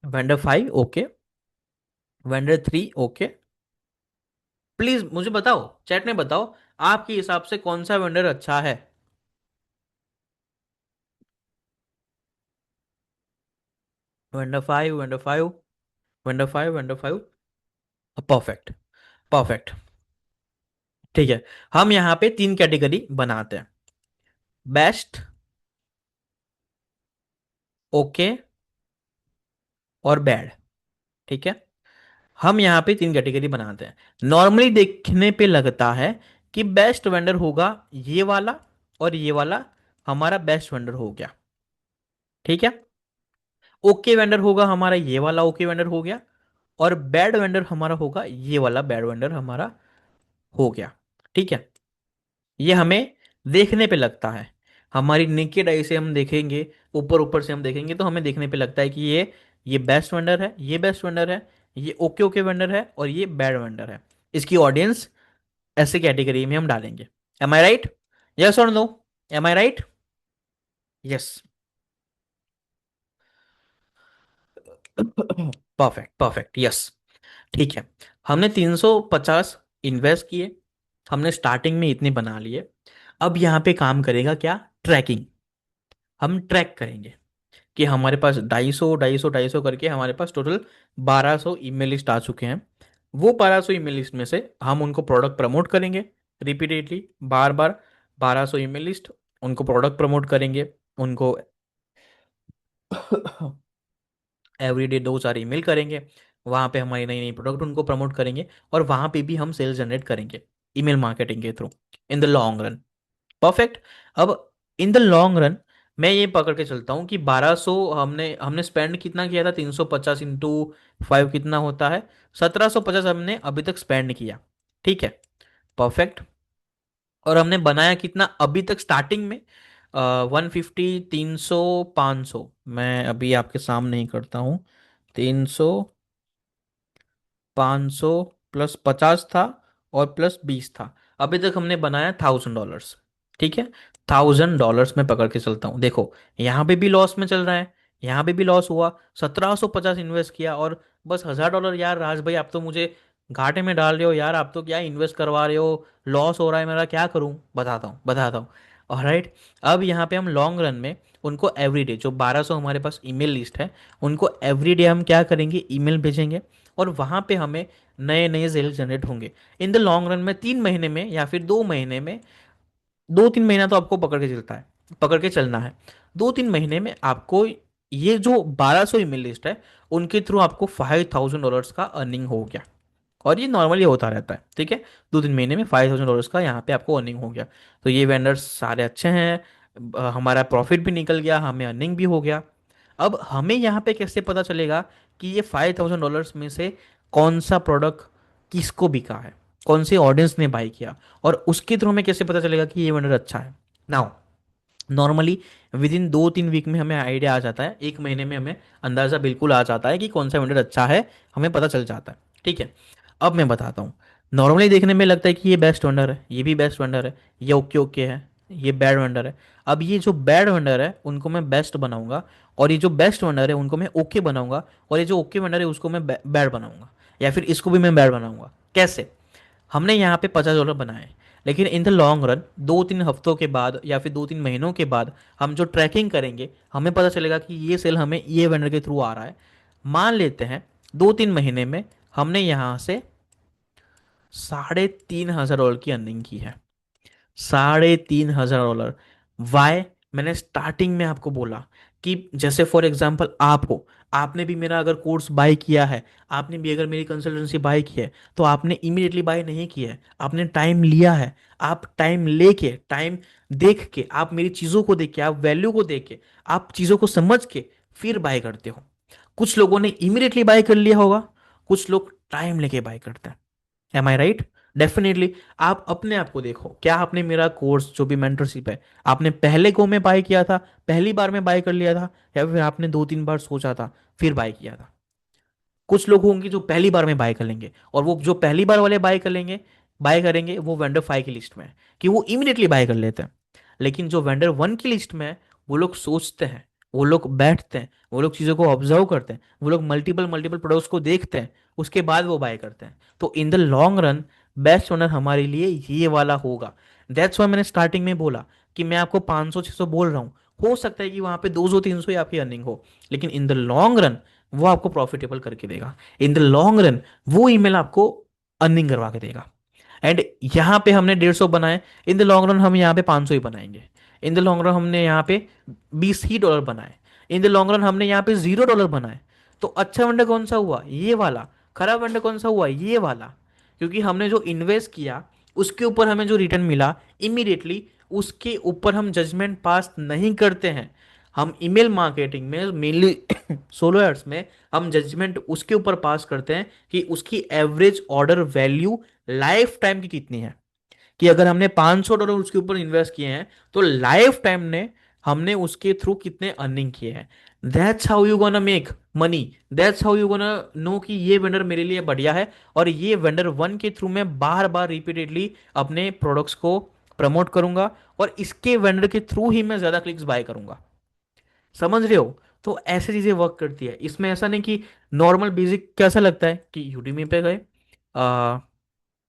Vendor five okay, vendor three okay. Please मुझे बताओ, चैट में बताओ, आपके हिसाब से कौन सा वेंडर अच्छा है? Vendor five, vendor five, vendor five, vendor five. Perfect, perfect. ठीक है, हम यहाँ पे 3 कैटेगरी बनाते हैं: बेस्ट, ओके, और बैड। ठीक है, हम यहाँ पे 3 कैटेगरी बनाते हैं। नॉर्मली देखने पे लगता है कि बेस्ट वेंडर होगा ये वाला, और ये वाला हमारा बेस्ट वेंडर हो गया। ठीक है, ओके वेंडर होगा हमारा ये वाला ओके वेंडर हो गया, और बैड वेंडर हमारा होगा ये वाला बैड वेंडर हमारा हो गया। ठीक है, ये हमें देखने पे लगता है, हमारी नेकेड आई से हम देखेंगे, ऊपर ऊपर से हम देखेंगे तो हमें देखने पे लगता है कि ये बेस्ट वेंडर है, ये बेस्ट वेंडर है, ये ओके ओके वेंडर है, और ये बैड वेंडर है। इसकी ऑडियंस ऐसे कैटेगरी में हम डालेंगे। Am I right? यस और no? Am I right? Yes. Perfect, perfect, yes. ठीक है, हमने 350 इन्वेस्ट किए, हमने स्टार्टिंग में इतने बना लिए। अब यहाँ पे काम करेगा क्या? ट्रैकिंग। हम ट्रैक करेंगे कि हमारे पास 250 करके हमारे पास टोटल 1200 ईमेल लिस्ट आ चुके हैं। वो 1200 ईमेल लिस्ट में से हम उनको प्रोडक्ट प्रमोट करेंगे रिपीटेडली, बार बार। 1200 ईमेल लिस्ट, उनको प्रोडक्ट प्रमोट करेंगे, उनको एवरीडे 2 4 ईमेल करेंगे, वहाँ पे हमारी नई नई प्रोडक्ट उनको प्रमोट करेंगे, और वहाँ पे भी हम सेल्स जनरेट करेंगे ईमेल मार्केटिंग के through, in the long run. Perfect. अब इन द लॉन्ग रन मैं ये पकड़ के चलता हूँ कि 1200 हमने हमने स्पेंड कितना किया था, 350 इंटू फाइव कितना होता है? 1750 हमने अभी तक स्पेंड किया। ठीक है, परफेक्ट। और हमने बनाया कितना अभी तक स्टार्टिंग में? 150, 300, 500। मैं अभी आपके सामने ही करता हूँ। 300, 500 प्लस 50 था, और प्लस 20 था। अभी तक हमने बनाया $1000। ठीक है, $1000 में पकड़ के चलता हूँ। देखो, यहाँ पे भी लॉस में चल रहा है, यहाँ पे भी लॉस हुआ। 1750 इन्वेस्ट किया और बस $1000। यार राज भाई, आप तो मुझे घाटे में डाल रहे हो यार, आप तो क्या इन्वेस्ट करवा रहे हो, लॉस हो रहा है मेरा, क्या करूँ? बताता हूँ, बताता हूँ। ऑलराइट, अब यहाँ पे हम लॉन्ग रन में उनको एवरीडे, जो 1200 हमारे पास ईमेल लिस्ट है, उनको एवरीडे हम क्या करेंगे? ईमेल भेजेंगे, और वहाँ पे हमें नए नए सेल्स जनरेट होंगे। इन द लॉन्ग रन में 3 महीने में या फिर 2 महीने में, 2 3 महीना तो आपको पकड़ के चलता है, पकड़ के चलना है। 2 3 महीने में आपको ये जो 1200 ईमेल लिस्ट है, उनके थ्रू आपको $5000 का अर्निंग हो गया। और ये नॉर्मली होता रहता है। ठीक है, 2 3 महीने में $5000 का यहाँ पे आपको अर्निंग हो गया। तो ये वेंडर्स सारे अच्छे हैं, हमारा प्रॉफिट भी निकल गया, हमें अर्निंग भी हो गया। अब हमें यहाँ पे कैसे पता चलेगा कि ये $5,000 में से कौन सा प्रोडक्ट किसको बिका है, कौन से ऑडियंस ने बाई किया, और उसके थ्रू हमें कैसे पता चलेगा कि ये वेंडर अच्छा है। Now normally within 2-3 week में हमें आइडिया आ जाता है, एक महीने में हमें अंदाज़ा बिल्कुल आ जाता है कि कौन सा वेंडर अच्छा है, हमें पता चल जाता है। ठीक है, अब मैं बताता हूँ। नॉर्मली देखने में लगता है कि ये बेस्ट वेंडर है, ये भी बेस्ट वेंडर है, ये ओके ओके है, ये बैड वेंडर है। अब ये जो बैड वेंडर है उनको मैं बेस्ट बनाऊंगा, और ये जो बेस्ट वेंडर है उनको मैं ओके बनाऊंगा, और ये जो ओके वेंडर है उसको मैं बैड बनाऊंगा, या फिर इसको भी मैं बैड बनाऊंगा। कैसे? हमने यहाँ पे $50 बनाए, लेकिन इन द लॉन्ग रन 2-3 हफ्तों के बाद या फिर 2-3 महीनों के बाद हम जो ट्रैकिंग करेंगे, हमें पता चलेगा कि ये सेल हमें ये वेंडर के थ्रू आ रहा है। मान लेते हैं 2-3 महीने में हमने यहाँ से $3,500 की अर्निंग की है। $3,500। वाई? मैंने स्टार्टिंग में आपको बोला कि जैसे फॉर एग्जांपल आप हो, आपने भी मेरा अगर कोर्स बाय किया है, आपने भी अगर मेरी कंसल्टेंसी बाय की है, तो आपने इमीडिएटली बाय नहीं किया है, आपने टाइम लिया है। आप टाइम लेके, टाइम देख के, आप मेरी चीज़ों को देख के, आप वैल्यू को देख के, आप चीज़ों को समझ के फिर बाय करते हो। कुछ लोगों ने इमीडिएटली बाय कर लिया होगा, कुछ लोग टाइम लेके बाय करते हैं। M I right? डेफिनेटली। आप अपने आप को देखो, क्या आपने मेरा कोर्स जो भी मेंटरशिप है, आपने पहले गो में बाय किया था, पहली बार में बाय कर लिया था, या फिर आपने 2-3 बार सोचा था फिर बाय किया था? कुछ लोग होंगे जो पहली बार में बाय कर लेंगे, और वो जो पहली बार वाले बाय करेंगे वो वेंडर 5 की लिस्ट में है, कि वो इमीडिएटली बाय कर लेते हैं। लेकिन जो वेंडर 1 की लिस्ट में है, वो लोग सोचते हैं, वो लोग बैठते हैं, वो लोग चीज़ों को ऑब्जर्व करते हैं, वो लोग मल्टीपल मल्टीपल प्रोडक्ट्स को देखते हैं, उसके बाद वो बाय करते हैं। तो in the long run best owner हमारे लिए ये वाला होगा। दैट्स वाई मैंने स्टार्टिंग में बोला कि मैं आपको 500-600 बोल रहा हूँ, हो सकता है कि वहां पे 200-300 ही आपकी अर्निंग हो, लेकिन इन द लॉन्ग रन वो आपको प्रॉफिटेबल करके देगा। इन द लॉन्ग रन वो ईमेल आपको अर्निंग करवा के देगा। एंड यहाँ पे हमने 150 बनाए, इन द लॉन्ग रन हम यहाँ पे 500 ही बनाएंगे। इन द लॉन्ग रन हमने यहाँ पे $20 ही बनाए, इन द लॉन्ग रन हमने यहाँ पे $0 बनाए। तो अच्छा वंडर कौन सा हुआ? ये वाला। खराब वंडर कौन सा हुआ? ये वाला। क्योंकि हमने जो इन्वेस्ट किया उसके ऊपर हमें जो रिटर्न मिला इमीडिएटली, उसके ऊपर हम जजमेंट पास नहीं करते हैं। हम ईमेल मार्केटिंग में मेनली सोलो एड्स में हम जजमेंट उसके ऊपर पास करते हैं कि उसकी average order value life time की कितनी है। कि अगर हमने $500 उसके ऊपर इन्वेस्ट किए हैं, तो लाइफ टाइम ने हमने उसके थ्रू कितने अर्निंग किए हैं। That's how you gonna make money. That's how you gonna know कि ये वेंडर मेरे लिए बढ़िया है, और ये वेंडर 1 के थ्रू मैं बार बार रिपीटेडली अपने प्रोडक्ट्स को प्रमोट करूंगा, और इसके वेंडर के थ्रू ही मैं ज्यादा क्लिक्स बाय करूंगा। समझ रहे हो? तो ऐसी चीजें वर्क करती है इसमें। ऐसा नहीं कि नॉर्मल बेसिक कैसा लगता है कि यूडीमी पे गए,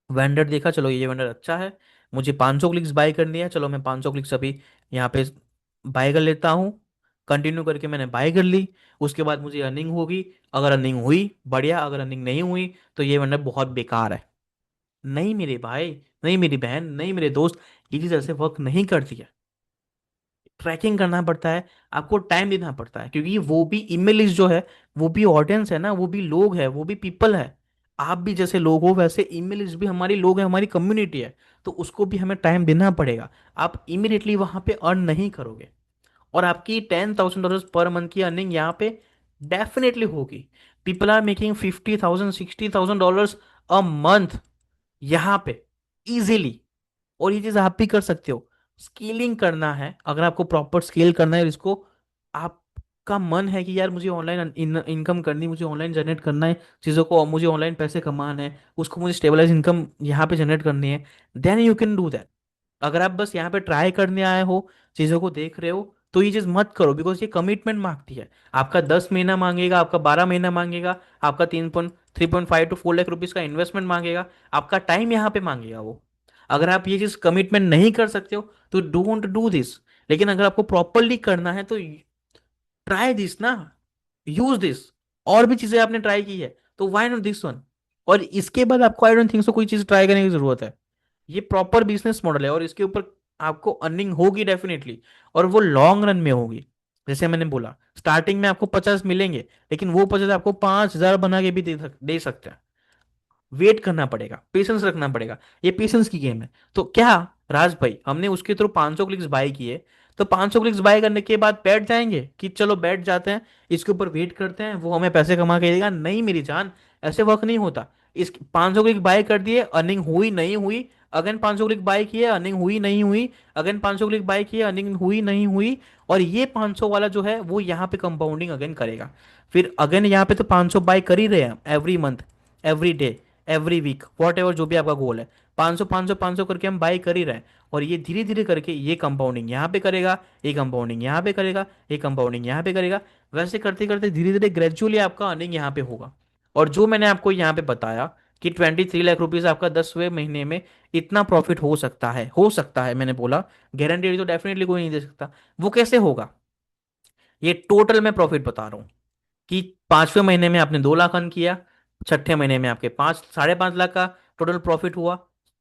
वेंडर देखा, चलो ये वेंडर अच्छा है, मुझे 500 क्लिक्स बाय करनी है, चलो मैं 500 क्लिक्स अभी यहाँ पे बाय कर लेता हूँ। कंटिन्यू करके मैंने बाय कर ली, उसके बाद मुझे अर्निंग होगी। अगर अर्निंग हुई बढ़िया, अगर अर्निंग नहीं हुई तो ये वेंडर बहुत बेकार है। नहीं मेरे भाई, नहीं मेरी बहन, नहीं मेरे दोस्त, ये चीज़ ऐसे वर्क नहीं करती है। ट्रैकिंग करना पड़ता है, आपको टाइम देना पड़ता है, क्योंकि वो भी ईमेल लिस्ट जो है, वो भी ऑडियंस है ना, वो भी लोग है, वो भी पीपल है। आप भी जैसे लोग हो वैसे ईमेल लिस्ट भी हमारी लोग है, हमारी कम्युनिटी है। तो उसको भी हमें टाइम देना पड़ेगा। आप इमीडिएटली वहां पे अर्न नहीं करोगे, और आपकी $10,000 पर मंथ की अर्निंग यहाँ पे डेफिनेटली होगी। People are making 50,000 $60,000 a month यहाँ पे इजीली। और ये चीज आप भी कर सकते हो। स्केलिंग करना है, अगर आपको प्रॉपर स्केल करना है इसको, आपका मन है कि यार मुझे ऑनलाइन इनकम करनी, मुझे ऑनलाइन जनरेट करना है चीज़ों को, मुझे ऑनलाइन पैसे कमाना है, उसको मुझे स्टेबलाइज इनकम यहाँ पे जनरेट करनी है, then you can do that. अगर आप बस यहाँ पे ट्राई करने आए हो, चीज़ों को देख रहे हो, तो ये चीज़ मत करो, बिकॉज ये कमिटमेंट मांगती है। आपका 10 महीना मांगेगा, आपका 12 महीना मांगेगा, आपका 3.5 to 4 लाख रुपीज़ का इन्वेस्टमेंट मांगेगा, आपका टाइम यहाँ पे मांगेगा वो। अगर आप ये चीज़ कमिटमेंट नहीं कर सकते हो तो डोंट डू दिस। लेकिन अगर आपको प्रॉपरली करना है तो ट्राई दिस ना, यूज दिस। और भी चीजें आपने ट्राई की है, तो व्हाई नॉट दिस वन? और इसके बाद आपको आई डोंट थिंक सो कोई चीज ट्राई करने की जरूरत है। ये प्रॉपर बिजनेस मॉडल है, और इसके ऊपर आपको अर्निंग होगी डेफिनेटली, और वो लॉन्ग रन में होगी। जैसे मैंने बोला, स्टार्टिंग में आपको 50 मिलेंगे, लेकिन वो 50 आपको 5,000 बना के भी दे सकते हैं। वेट करना पड़ेगा, पेशेंस रखना पड़ेगा, ये पेशेंस की गेम है। तो क्या राज भाई, हमने उसके थ्रू 500 क्लिक्स बाय किए, तो 500 क्लिक्स बाय करने के बाद बैठ जाएंगे कि चलो बैठ जाते हैं, इसके ऊपर वेट करते हैं वो हमें पैसे कमा के देगा? नहीं मेरी जान, ऐसे वर्क नहीं होता। इस 500 क्लिक बाय कर दिए, अर्निंग हुई नहीं हुई, अगेन 500 क्लिक बाय किए, अर्निंग हुई नहीं हुई, अगेन 500 क्लिक बाय किए, अर्निंग हुई नहीं हुई, और ये 500 वाला जो है वो यहाँ पे कंपाउंडिंग अगेन करेगा। फिर अगेन यहाँ पे तो 500 बाय कर ही रहे हैं every month, every day, every week, whatever जो भी आपका गोल है, 500 500 500 करके हम बाय कर ही रहे हैं। और ये धीरे धीरे करके ये कंपाउंडिंग यहाँ पे करेगा, ये कंपाउंडिंग यहाँ पे करेगा, ये कंपाउंडिंग यहाँ पे करेगा, वैसे करते करते धीरे धीरे ग्रेजुअली आपका अर्निंग यहाँ पे होगा। और जो मैंने आपको यहाँ पे बताया कि 23 लाख रुपीज आपका 10वें महीने में इतना प्रॉफिट हो सकता है, हो सकता है मैंने बोला, गारंटी तो डेफिनेटली कोई नहीं दे सकता। वो कैसे होगा? ये टोटल मैं प्रॉफिट बता रहा हूँ कि 5वें महीने में आपने 2 लाख अर्न किया, छठे महीने में आपके 5 साढ़े 5 लाख का टोटल प्रॉफिट हुआ,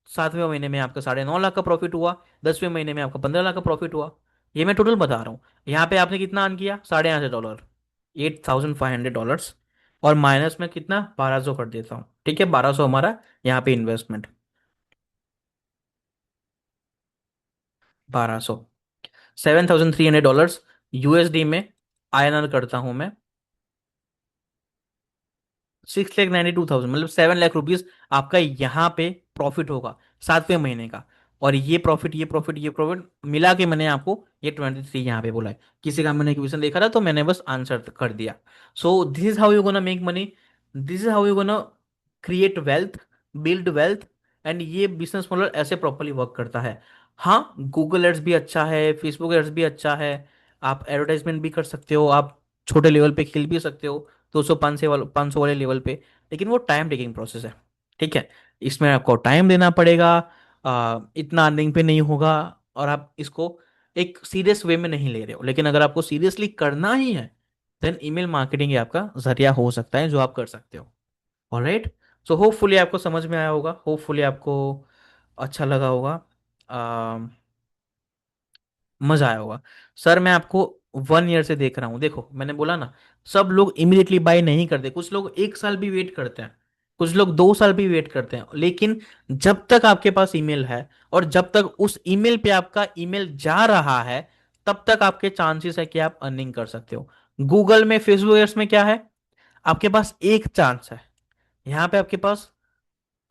7वें महीने में आपका 9.5 लाख का प्रॉफिट हुआ, 10वें महीने में आपका 15 लाख का प्रॉफिट हुआ। ये मैं टोटल बता रहा हूँ। यहाँ पे आपने कितना अर्न किया? $850, $8,500, और माइनस में कितना 1200 कर देता हूँ, ठीक है, 1200 हमारा यहाँ पे इन्वेस्टमेंट, 1200, $7,300 यूएसडी में आयनर करता हूँ मैं, 6,92,000, मतलब 7 लाख रुपीज आपका यहाँ पे प्रॉफिट होगा 7वें महीने का। और ये प्रॉफिट मिला के मैंने आपको ये 23 यहाँ पे बोला है। किसी का मैंने क्वेश्चन देखा था तो मैंने बस आंसर कर दिया। So this is how you gonna make money, this is how you gonna create wealth, build wealth. And ये बिजनेस मॉडल ऐसे प्रॉपरली वर्क करता है। हाँ, गूगल एड्स भी अच्छा है, फेसबुक एड्स भी अच्छा है, आप एडवर्टाइजमेंट भी कर सकते हो, आप छोटे लेवल पे खेल भी सकते हो, 200 500 वाले लेवल पे। लेकिन वो टाइम टेकिंग प्रोसेस है, ठीक है, इसमें आपको टाइम देना पड़ेगा, इतना अर्निंग पे नहीं होगा, और आप इसको एक सीरियस वे में नहीं ले रहे हो। लेकिन अगर आपको सीरियसली करना ही है देन ईमेल मार्केटिंग ही आपका जरिया हो सकता है जो आप कर सकते हो। ऑलराइट, सो होपफुली आपको समझ में आया होगा, होपफुली आपको अच्छा लगा होगा, मजा आया होगा। सर मैं आपको 1 ईयर से देख रहा हूँ, देखो मैंने बोला ना, सब लोग इमीडिएटली बाय नहीं करते, कुछ लोग 1 साल भी वेट करते हैं, कुछ लोग 2 साल भी वेट करते हैं। लेकिन जब तक आपके पास ईमेल है और जब तक उस ईमेल पे आपका ईमेल जा रहा है, तब तक आपके चांसेस है कि आप अर्निंग कर सकते हो। गूगल में, फेसबुक एड्स में क्या है, आपके पास एक चांस है, यहाँ पे आपके पास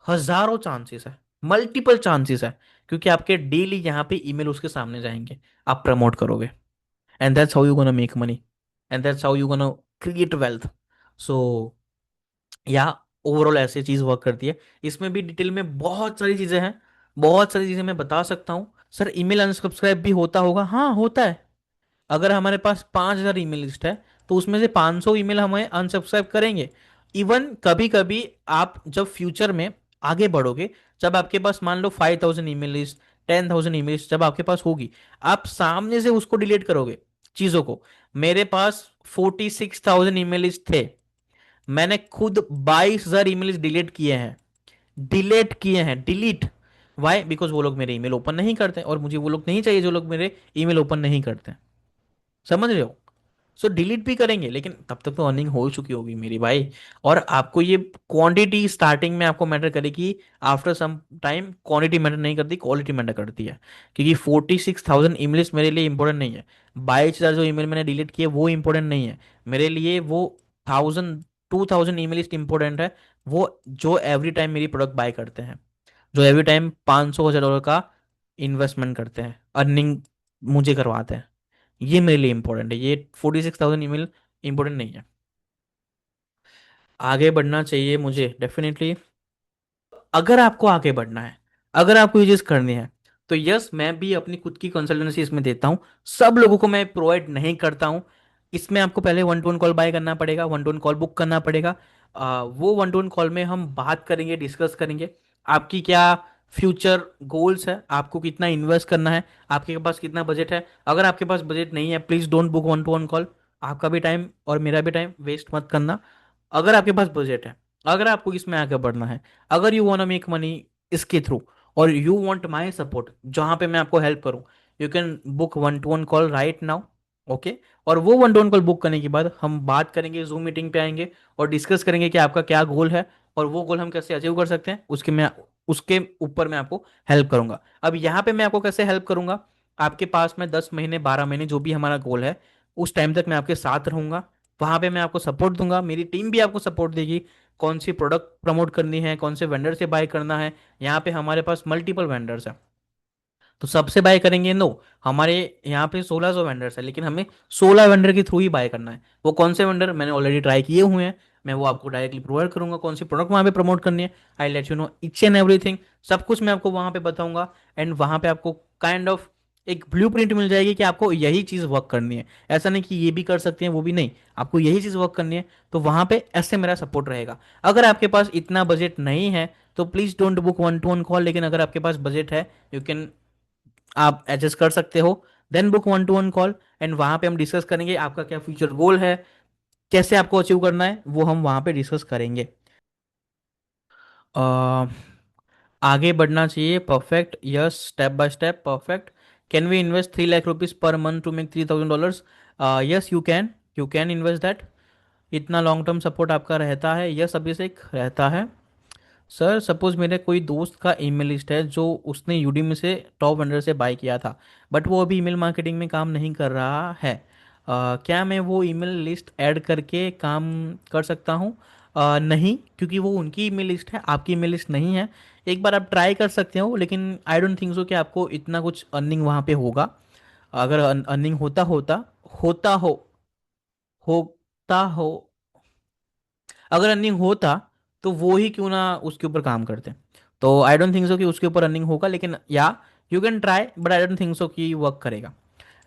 हजारों चांसेस है, मल्टीपल चांसेस है, क्योंकि आपके डेली यहाँ पे ईमेल उसके सामने जाएंगे, आप प्रमोट करोगे, and that's how you gonna make money, and that's how you gonna create wealth. So या ओवरऑल ऐसे चीज वर्क करती है। इसमें भी डिटेल में बहुत सारी चीजें हैं, बहुत सारी चीजें मैं बता सकता हूँ। सर ईमेल अनसब्सक्राइब भी होता होगा, हाँ होता है। अगर हमारे पास 5,000 ईमेल लिस्ट है तो उसमें से 500 ईमेल हमें अनसब्सक्राइब करेंगे। इवन कभी कभी आप जब फ्यूचर में आगे बढ़ोगे, जब आपके पास मान लो 5,000 ईमेल लिस्ट, 10,000 ईमेल लिस्ट जब आपके पास होगी, आप सामने से उसको डिलीट करोगे चीजों को। मेरे पास 46,000 ईमेल लिस्ट थे, मैंने खुद 22,000 ईमेल लिस्ट डिलीट किए हैं, डिलीट किए हैं, डिलीट। वाई? बिकॉज वो लोग मेरे ईमेल ओपन नहीं करते, और मुझे वो लोग नहीं चाहिए जो लोग मेरे ईमेल ओपन नहीं करते। समझ रहे हो? सो डिलीट भी करेंगे, लेकिन तब तक तो अर्निंग हो चुकी होगी मेरी भाई। और आपको ये क्वांटिटी स्टार्टिंग में आपको मैटर करेगी, after some time quantity matter नहीं करती, क्वालिटी मैटर करती है। क्योंकि 46,000 ईमेल्स मेरे लिए इंपॉर्टेंट नहीं है, 22,000 जो ईमेल मैंने डिलीट किए वो इंपॉर्टेंट नहीं है मेरे लिए, वो 2,000 ईमेल इंपॉर्टेंट है। वो जो एवरी टाइम मेरी प्रोडक्ट बाय करते हैं, जो एवरी टाइम $500,000 का इन्वेस्टमेंट करते हैं, अर्निंग मुझे करवाते हैं, ये मेरे लिए इंपॉर्टेंट है। ये 46,000 ईमेल इंपॉर्टेंट नहीं है। आगे बढ़ना चाहिए मुझे डेफिनेटली। अगर आपको आगे बढ़ना है, अगर आपको ये चीज करनी है, तो यस मैं भी अपनी खुद की कंसल्टेंसी इसमें देता हूँ। सब लोगों को मैं प्रोवाइड नहीं करता हूँ। इसमें आपको पहले 1-to-1 कॉल बाय करना पड़ेगा, 1-to-1 कॉल बुक करना पड़ेगा। वो 1-to-1 कॉल में हम बात करेंगे, डिस्कस करेंगे आपकी क्या फ्यूचर गोल्स है, आपको कितना इन्वेस्ट करना है, आपके पास कितना बजट है। अगर आपके पास बजट नहीं है, please don't book 1-to-1 call, आपका भी टाइम और मेरा भी टाइम वेस्ट मत करना। अगर आपके पास बजट है, अगर आपको इसमें आगे बढ़ना है, अगर यू वांट मेक मनी इसके थ्रू, और यू वांट माय सपोर्ट जहां पे मैं आपको हेल्प करूं, you can book 1-to-1 call right now. Okay, और वो 1-to-1 कॉल बुक करने के बाद हम बात करेंगे, जूम मीटिंग पे आएंगे और डिस्कस करेंगे कि आपका क्या गोल है, और वो गोल हम कैसे अचीव कर सकते हैं, उसके ऊपर मैं आपको हेल्प करूंगा। अब यहाँ पे मैं आपको कैसे हेल्प करूंगा, आपके पास मैं 10 महीने 12 महीने जो भी हमारा गोल है उस टाइम तक मैं आपके साथ रहूंगा। वहां पे मैं आपको सपोर्ट दूंगा, मेरी टीम भी आपको सपोर्ट देगी। कौन सी प्रोडक्ट प्रमोट करनी है, कौन से वेंडर से बाय करना है, यहाँ पे हमारे पास मल्टीपल वेंडर्स हैं। तो सबसे बाय करेंगे नो, हमारे यहाँ पे 1600 वेंडर्स है, लेकिन हमें 16 वेंडर के थ्रू ही बाय करना है। वो कौन से वेंडर मैंने ऑलरेडी ट्राई किए हुए हैं, मैं वो आपको डायरेक्टली प्रोवाइड करूंगा। कौन सी प्रोडक्ट वहाँ पे प्रमोट करनी है, I let you know each and everything. सब कुछ मैं आपको वहाँ पे बताऊंगा। एंड वहाँ पे आपको काइंड ऑफ एक ब्लूप्रिंट मिल जाएगी कि आपको यही चीज़ वर्क करनी है। ऐसा नहीं कि ये भी कर सकते हैं वो भी नहीं, आपको यही चीज़ वर्क करनी है। तो वहाँ पे ऐसे मेरा सपोर्ट रहेगा। अगर आपके पास इतना बजट नहीं है तो please don't book 1-to-1 call, लेकिन अगर आपके पास बजट है, यू कैन, आप एडजस्ट कर सकते हो। Then book 1-to-1 call, and वहां पे हम डिस्कस करेंगे आपका क्या फ्यूचर गोल है, कैसे आपको अचीव करना है, वो हम वहां पे डिस्कस करेंगे। अ, आगे बढ़ना चाहिए, perfect, yes, step by step, perfect. Can we invest 3 lakh rupees per month to make $3,000? Yes you can, you can invest that. इतना लॉन्ग टर्म सपोर्ट आपका रहता है? यस अभिषेक, रहता है। सर सपोज मेरे कोई दोस्त का ईमेल लिस्ट है जो उसने यूडीमी से टॉप वेंडर से बाय किया था, बट वो अभी ईमेल मार्केटिंग में काम नहीं कर रहा है। क्या मैं वो ईमेल लिस्ट ऐड करके काम कर सकता हूँ? नहीं, क्योंकि वो उनकी ईमेल लिस्ट है, आपकी ईमेल लिस्ट नहीं है। एक बार आप ट्राई कर सकते हो, लेकिन आई डोंट थिंक सो कि आपको इतना कुछ अर्निंग वहाँ पे होगा। अगर अर्निंग होता हो होता हो अगर अर्निंग होता तो वो ही क्यों ना उसके ऊपर काम करते। तो आई डोंट थिंक सो कि उसके ऊपर अर्निंग होगा, लेकिन या you can try, but I don't think so कि वर्क करेगा।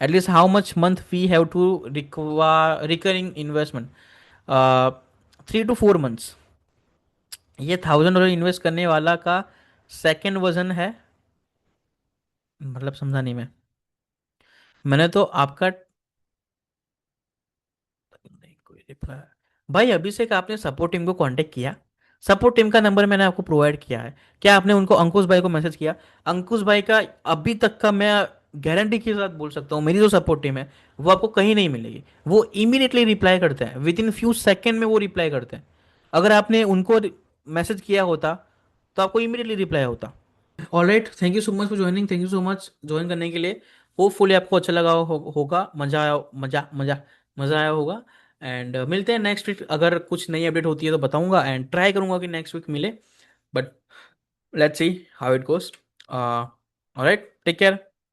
At least how much month fee have to recurring investment? 3 to 4 months। ये $1,000 इन्वेस्ट करने वाला का सेकेंड वर्जन है। मतलब समझा नहीं मैं। मैंने तो आपका नहीं कोई रिप्लाई। भाई अभिषेक, आपने सपोर्ट टीम को कांटेक्ट किया? सपोर्ट टीम का नंबर मैंने आपको प्रोवाइड किया है। क्या आपने उनको अंकुश भाई को मैसेज किया? अंकुश भाई का अभी तक का मैं गारंटी के साथ बोल सकता हूँ, मेरी जो सपोर्ट टीम है वो आपको कहीं नहीं मिलेगी। वो इमीडिएटली रिप्लाई करते हैं, विद इन फ्यू सेकेंड में वो रिप्लाई करते हैं। अगर आपने उनको मैसेज किया होता तो आपको इमीडिएटली रिप्लाई होता। All right, thank you so much for joining, thank you so much join करने के लिए। होपफुली आपको अच्छा लगा होगा, मजा आया, मजा आया होगा। एंड मिलते हैं नेक्स्ट वीक। अगर कुछ नई अपडेट होती है तो बताऊंगा, एंड ट्राई करूंगा कि नेक्स्ट वीक मिले। But let's see how it goes. All right, take care.